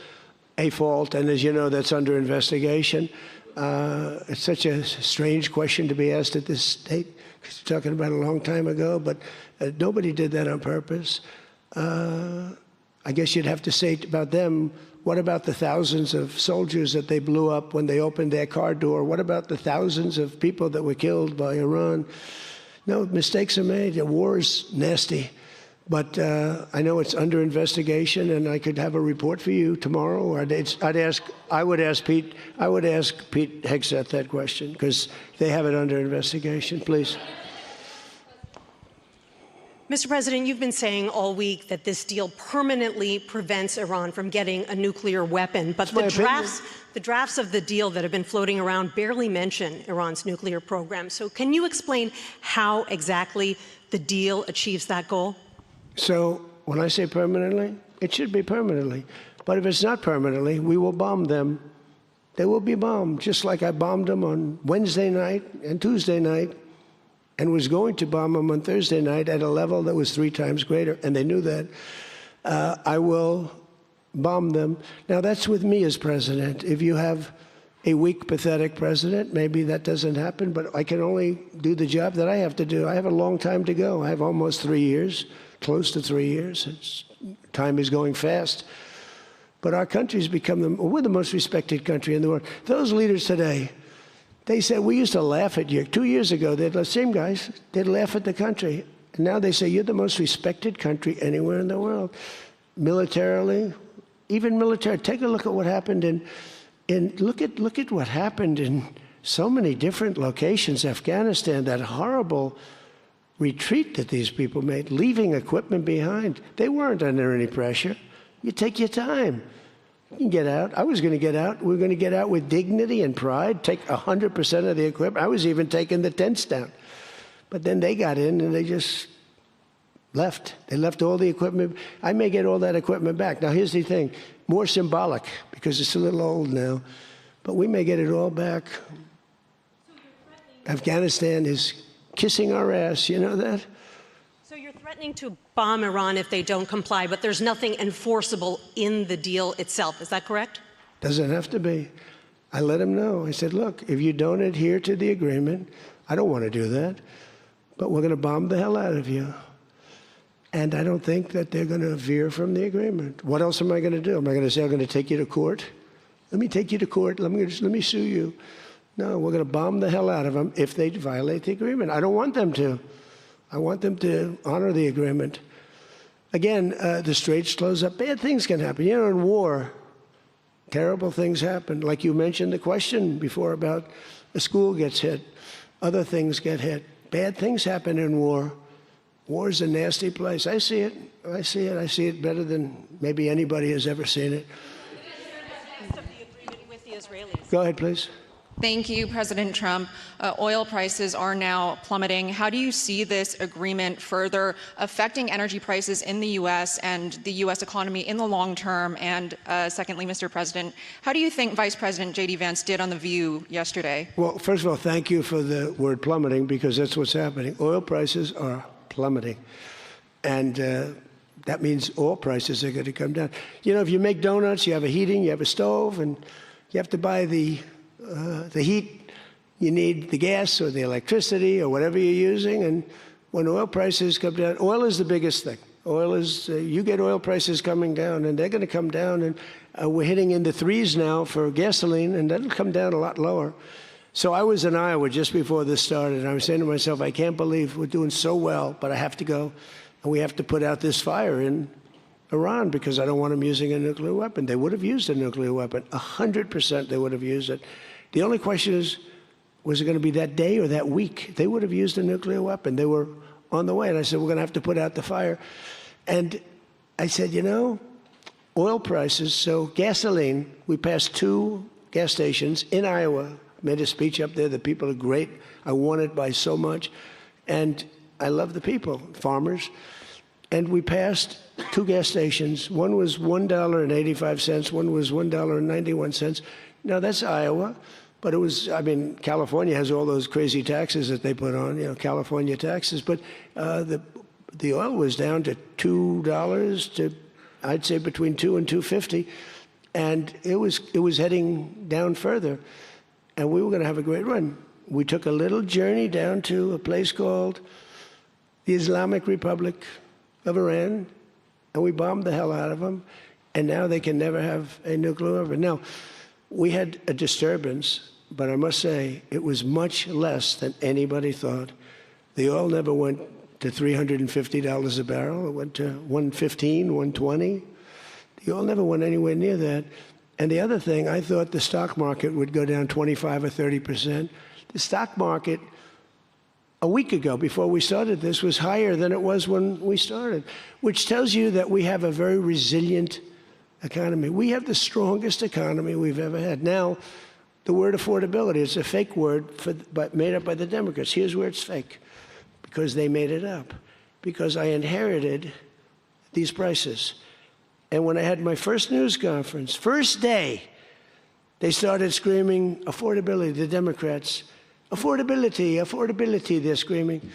a fault, and as you know, that's under investigation, it's such a strange question to be asked at this date, because you're talking about a long time ago, but nobody did that on purpose. I guess you'd have to say about them, what about the thousands of soldiers that they blew up when they opened their car door? What about the thousands of people that were killed by Iran? No, mistakes are made. The war is nasty. But I know it's under investigation, and I could have a report for you tomorrow. Or I would ask Pete Hegseth that question, because they have it under investigation. Please. Mr. President, you've been saying all week that this deal permanently prevents Iran from getting a nuclear weapon, but the drafts of the deal that have been floating around barely mention Iran's nuclear program. So can you explain how exactly the deal achieves that goal? So when I say permanently, it should be permanently. But if it's not permanently, we will bomb them. They will be bombed, just like I bombed them on Wednesday night and Tuesday night, and was going to bomb them on Thursday night at a level that was 3 times greater, and they knew that. I will bomb them. Now, that's with me as president. If you have a weak, pathetic president, maybe that doesn't happen, but I can only do the job that I have to do. I have a long time to go. I have almost 3 years, close to 3 years. Time is going fast. But our country's become we're the most respected country in the world. Those leaders today, they said, we used to laugh at you. 2 years ago, the same guys, they'd laugh at the country. And now they say, you're the most respected country anywhere in the world. Militarily, even military. Take a look at what happened look at what happened in so many different locations. Afghanistan, that horrible retreat that these people made, leaving equipment behind. They weren't under any pressure. You take your time. You can get out. I was going to get out. We were going to get out with dignity and pride, take 100% of the equipment. I was even taking the tents down. But then they got in and they just left. They left all the equipment. I may get all that equipment back. Now, here's the thing. More symbolic, because it's a little old now. But we may get it all back. Afghanistan is kissing our ass. You know that? So you're threatening to bomb Iran if they don't comply, but there's nothing enforceable in the deal itself. Is that correct? Doesn't have to be. I let him know. I said, look, if you don't adhere to the agreement, I don't want to do that, but we're going to bomb the hell out of you. And I don't think that they're going to veer from the agreement. What else am I going to do? Am I going to say, I'm going to take you to court? Let me take you to court. Let me sue you. No, we're going to bomb the hell out of them if they violate the agreement. I don't want them to. I want them to honor the agreement. Again, the straits close up. Bad things can happen. You know, in war, terrible things happen. Like you mentioned the question before about a school gets hit. Other things get hit. Bad things happen in war. War is a nasty place. I see it. I see it. I see it better than maybe anybody has ever seen it. Go ahead, please. Thank you, President Trump. Oil prices are now plummeting. How do you see this agreement further affecting energy prices in the U.S. and the U.S. economy in the long term? And secondly, Mr. President, how do you think Vice President J.D. Vance did on The View yesterday? Well, first of all, thank you for the word plummeting, because that's what's happening. Oil prices are plummeting. And that means oil prices are going to come down. You know, if you make donuts, you have a heating, you have a stove, and you have to buy the heat, you need the gas or the electricity or whatever you're using. And when oil prices come down, oil is the biggest thing. Oil is, you get oil prices coming down, and they're going to come down. And we're hitting in the threes now for gasoline, and that'll come down a lot lower. So I was in Iowa just before this started, and I was saying to myself, I can't believe we're doing so well, but I have to go, and we have to put out this fire in Iran because I don't want them using a nuclear weapon. They would have used a nuclear weapon. 100% they would have used it. The only question is, was it going to be that day or that week? They would have used a nuclear weapon. They were on the way. And I said, we're going to have to put out the fire. And I said, you know, oil prices, so gasoline, we passed 2 gas stations in Iowa, made a speech up there. The people are great. I won it by so much. And I love the people, farmers. And we passed 2 gas stations. One was $1.85. One was $1.91. Now, that's Iowa. But it was, I mean, California has all those crazy taxes that they put on, you know, California taxes. But the oil was down to $2 to, I'd say, between $2 and $2.50. And it was heading down further. And we were going to have a great run. We took a little journey down to a place called the Islamic Republic of Iran, and we bombed the hell out of them. And now they can never have a nuclear weapon. Now, we had a disturbance, but I must say it was much less than anybody thought. The oil never went to $350 a barrel. It went to $115, $120. The oil never went anywhere near that. And the other thing, I thought the stock market would go down 25 or 30%. The stock market, a week ago, before we started this, was higher than it was when we started, which tells you that we have a very resilient economy. We have the strongest economy we've ever had. Now, the word affordability is a fake word but made up by the Democrats. Here's where it's fake, because they made it up, because I inherited these prices. And when I had my first news conference, first day, they started screaming affordability, the Democrats. Affordability, affordability, they're screaming.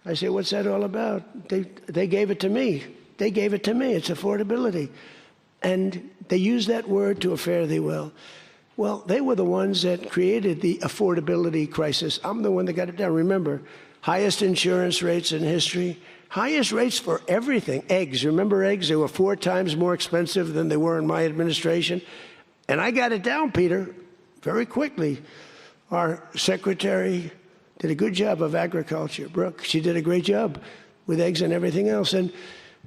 I say, what's that all about? They gave it to me. They gave it to me. It's affordability. And they use that word to a fare thee well. Well, they were the ones that created the affordability crisis. I'm the one that got it down. Remember, highest insurance rates in history, highest rates for everything. Eggs, remember eggs? They were 4 times more expensive than they were in my administration. And I got it down, Peter, very quickly. Our secretary did a good job of agriculture, Brooke. She did a great job with eggs and everything else. And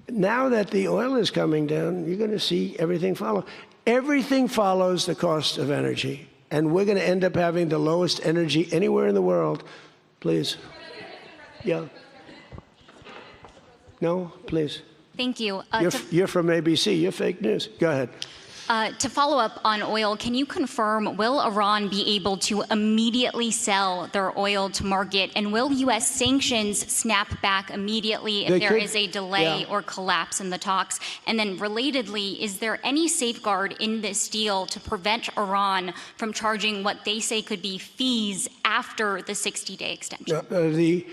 now that the oil is coming down, you're going to see everything follow. Everything follows the cost of energy. And we're going to end up having the lowest energy anywhere in the world. Please. Yeah. No, please. Thank you. You're from ABC. You're fake news. Go ahead. To follow up on oil, can you confirm, will Iran be able to immediately sell their oil to market? And will U.S. sanctions snap back immediately if there is a delay or collapse in the talks? And then relatedly, is there any safeguard in this deal to prevent Iran from charging what they say could be fees after the 60-day extension? The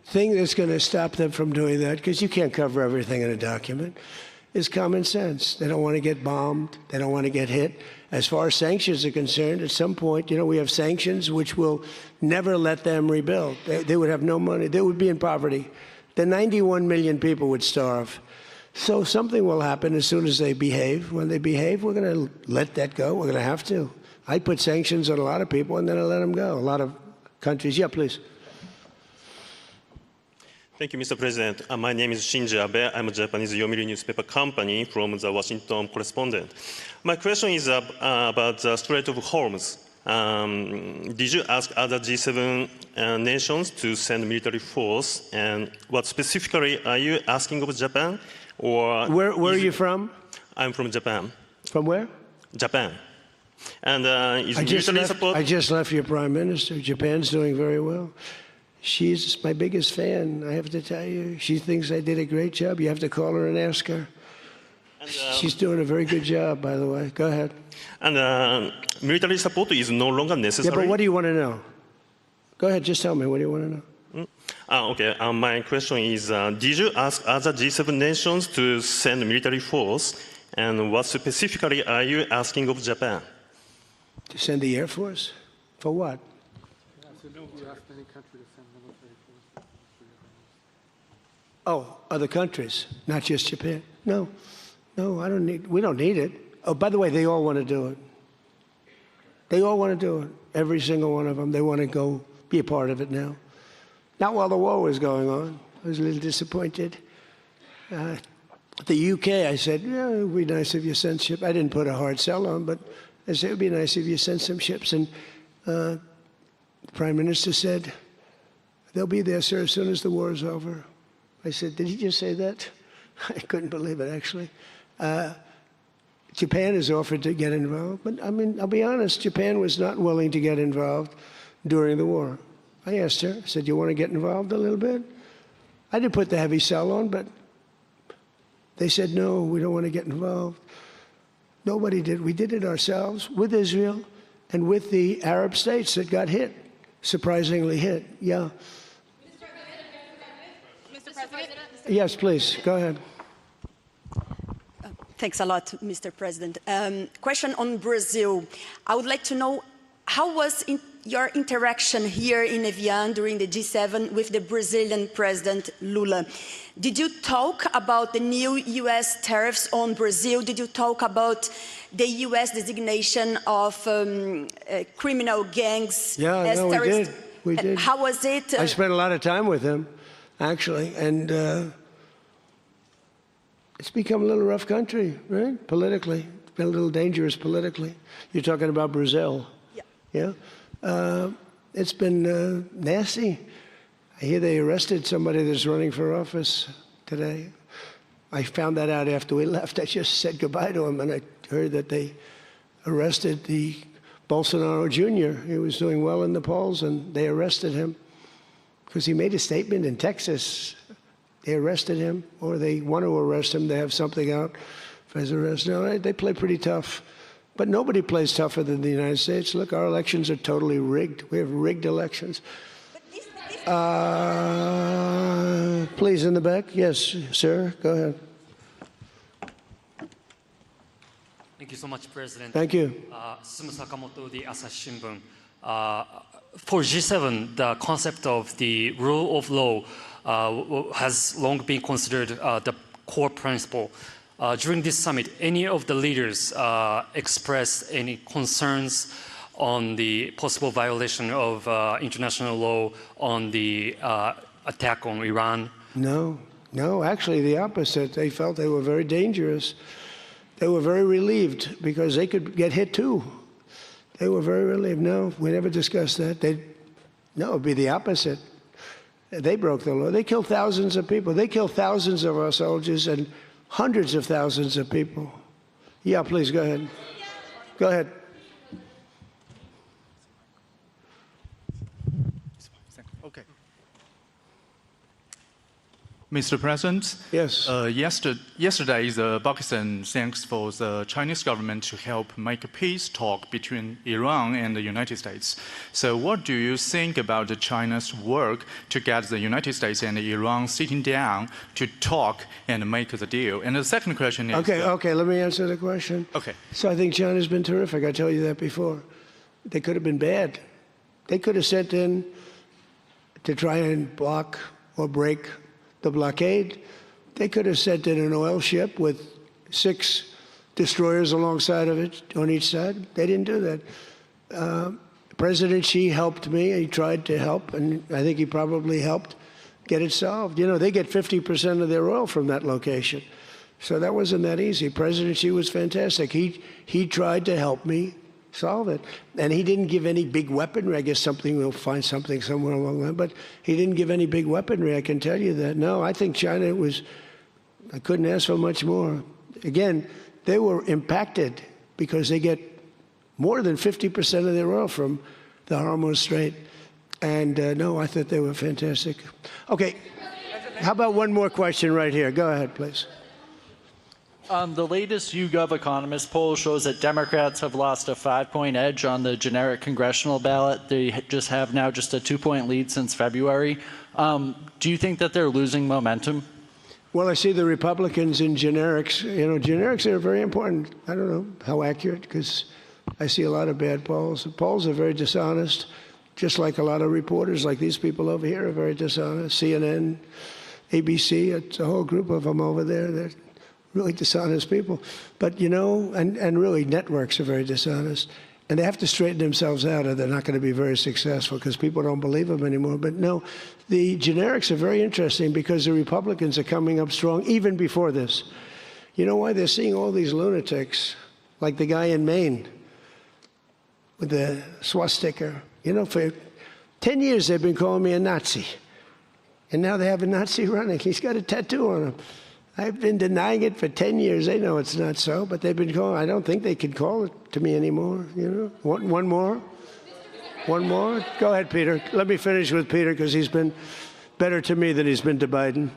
thing that's going to stop them from doing that, because you can't cover everything in a document, is common sense. They don't want to get bombed. They don't want to get hit. As far as sanctions are concerned, at some point, we have sanctions which will never let them rebuild. They would have no money. They would be in poverty. The 91 million people would starve. So something will happen as soon as they behave. When they behave, we're going to let that go. We're going to have to. I put sanctions on a lot of people, and then I let them go. A lot of countries. Yeah, please. Thank you, Mr. President. My name is Shinji Abe. I'm a Japanese Yomiuri newspaper company from the Washington Correspondent. My question is about the Strait of Hormuz. Did you ask other G7 nations to send military force? And what specifically are you asking of Japan? Or where are you from? I'm from Japan. From where? Japan. And is military support? I just left your prime minister. Japan's doing very well. She's my biggest fan, I have to tell you. She thinks I did a great job. You have to call her and ask her. And, she's doing a very good job, by the way. Go ahead. And military support is no longer necessary. Yeah, but what do you want to know? Go ahead, just tell me. What do you want to know? Okay, my question is, did you ask other G7 nations to send military force? And what specifically are you asking of Japan? To send the Air Force? For what? Oh, other countries, not just Japan. No, we don't need it. Oh, by the way, they all want to do it. They all want to do it. Every single one of them. They want to go be a part of it now. Not while the war was going on. I was a little disappointed. The UK, I said, yeah, it would be nice if you sent ships. I didn't put a hard sell on, but I said it would be nice if you sent some ships. And the Prime Minister said, they'll be there, sir, as soon as the war is over. I said, did he just say that? I couldn't believe it, actually. Japan has offered to get involved. But, I mean, I'll be honest, Japan was not willing to get involved during the war. I asked her, I said, you want to get involved a little bit? I didn't put the heavy sell on, but they said, no, we don't want to get involved. Nobody did. We did it ourselves with Israel and with the Arab states that got hit, surprisingly hit. Yeah. Mr. President? Yes, please. Go ahead. Thanks a lot, Mr. President. Question on Brazil. I would like to know, how was your interaction here in Evian during the G7 with the Brazilian President Lula? Did you talk about the new U.S. tariffs on Brazil? Did you talk about the U.S. designation of criminal gangs as terrorists? We did. How was it? I spent a lot of time with him, actually, and it's become a little rough country, right? Politically. It's been a little dangerous politically. You're talking about Brazil. Yeah? It's been nasty. I hear they arrested somebody that's running for office today. I found that out after we left. I just said goodbye to him, and I heard that they arrested the Bolsonaro Jr. He was doing well in the polls, and they arrested him because he made a statement in Texas. They arrested him, or they want to arrest him. They have something out for his arrest. No, they play pretty tough. But nobody plays tougher than the United States. Look, our elections are totally rigged. We have rigged elections. Please, in the back. Yes, sir. Go ahead. Thank you so much, President. Thank you. Sumu Sakamoto, the Asahi Shimbun. For G7, the concept of the rule of law has long been considered the core principle. During this summit, any of the leaders expressed any concerns on the possible violation of international law on the attack on Iran? No, actually the opposite. They felt they were very dangerous. They were very relieved because they could get hit too. They were very relieved. No, we never discussed that. No, it would be the opposite. They broke the law. They killed thousands of people. They killed thousands of our soldiers and hundreds of thousands of people. Yeah, please, go ahead. Go ahead. Okay. Mr. President, Yes. Yesterday, the Pakistan thanks for the Chinese government to help make a peace talk between Iran and the United States. So what do you think about China's work to get the United States and Iran sitting down to talk and make the deal? And the second question is... Okay, let me answer the question. Okay. So I think China's been terrific. I told you that before. They could have been bad. They could have sent in to try and block or break the blockade. They could have sent in an oil ship with 6 destroyers alongside of it on each side. They didn't do that. President Xi helped me. He tried to help, and I think he probably helped get it solved. You know, they get 50% of their oil from that location. So that wasn't that easy. President Xi was fantastic. He tried to help me solve it. And he didn't give any big weaponry. I guess we'll find something somewhere along the line. But he didn't give any big weaponry, I can tell you that. No, I think China I couldn't ask for much more. Again, they were impacted because they get more than 50% of their oil from the Hormuz Strait. And no, I thought they were fantastic. Okay, how about one more question right here? Go ahead, please. The latest YouGov Economist poll shows that Democrats have lost a 5-point edge on the generic congressional ballot. They just have now just a 2-point lead since February. Do you think that they're losing momentum? Well, I see the Republicans in generics. You know, generics are very important. I don't know how accurate, because I see a lot of bad polls. The polls are very dishonest, just like a lot of reporters, like these people over here, are very dishonest. CNN, ABC, it's a whole group of them over there. They're really dishonest people. But, you know, and really networks are very dishonest. And they have to straighten themselves out or they're not going to be very successful because people don't believe them anymore. But no, the generics are very interesting because the Republicans are coming up strong even before this. You know why? They're seeing all these lunatics, like the guy in Maine with the swastika. You know, for 10 years they've been calling me a Nazi. And now they have a Nazi running. He's got a tattoo on him. I've been denying it for 10 years. They know it's not so, but they've been calling. I don't think they can call it to me anymore. You know, one more? One more? Go ahead, Peter. Let me finish with Peter because he's been better to me than he's been to Biden.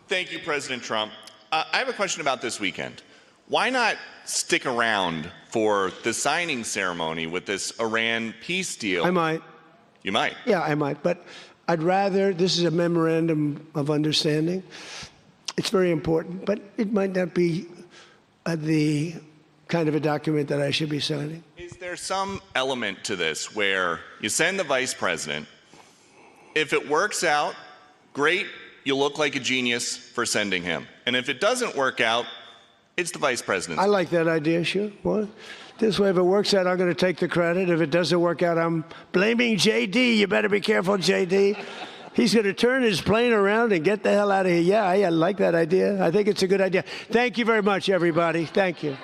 Thank you, President Trump. I have a question about this weekend. Why not stick around for the signing ceremony with this Iran peace deal? I might. You might? Yeah, I might, but I'd rather, this is a memorandum of understanding. It's very important, but it might not be the kind of a document that I should be signing. Is there some element to this where you send the vice president, if it works out, great, you look like a genius for sending him. And if it doesn't work out, it's the vice president. I like that idea, sure. What? This way, if it works out, I'm going to take the credit. If it doesn't work out, I'm blaming J.D. You better be careful, J.D. He's going to turn his plane around and get the hell out of here. Yeah, I like that idea. I think it's a good idea. Thank you very much, everybody. Thank you.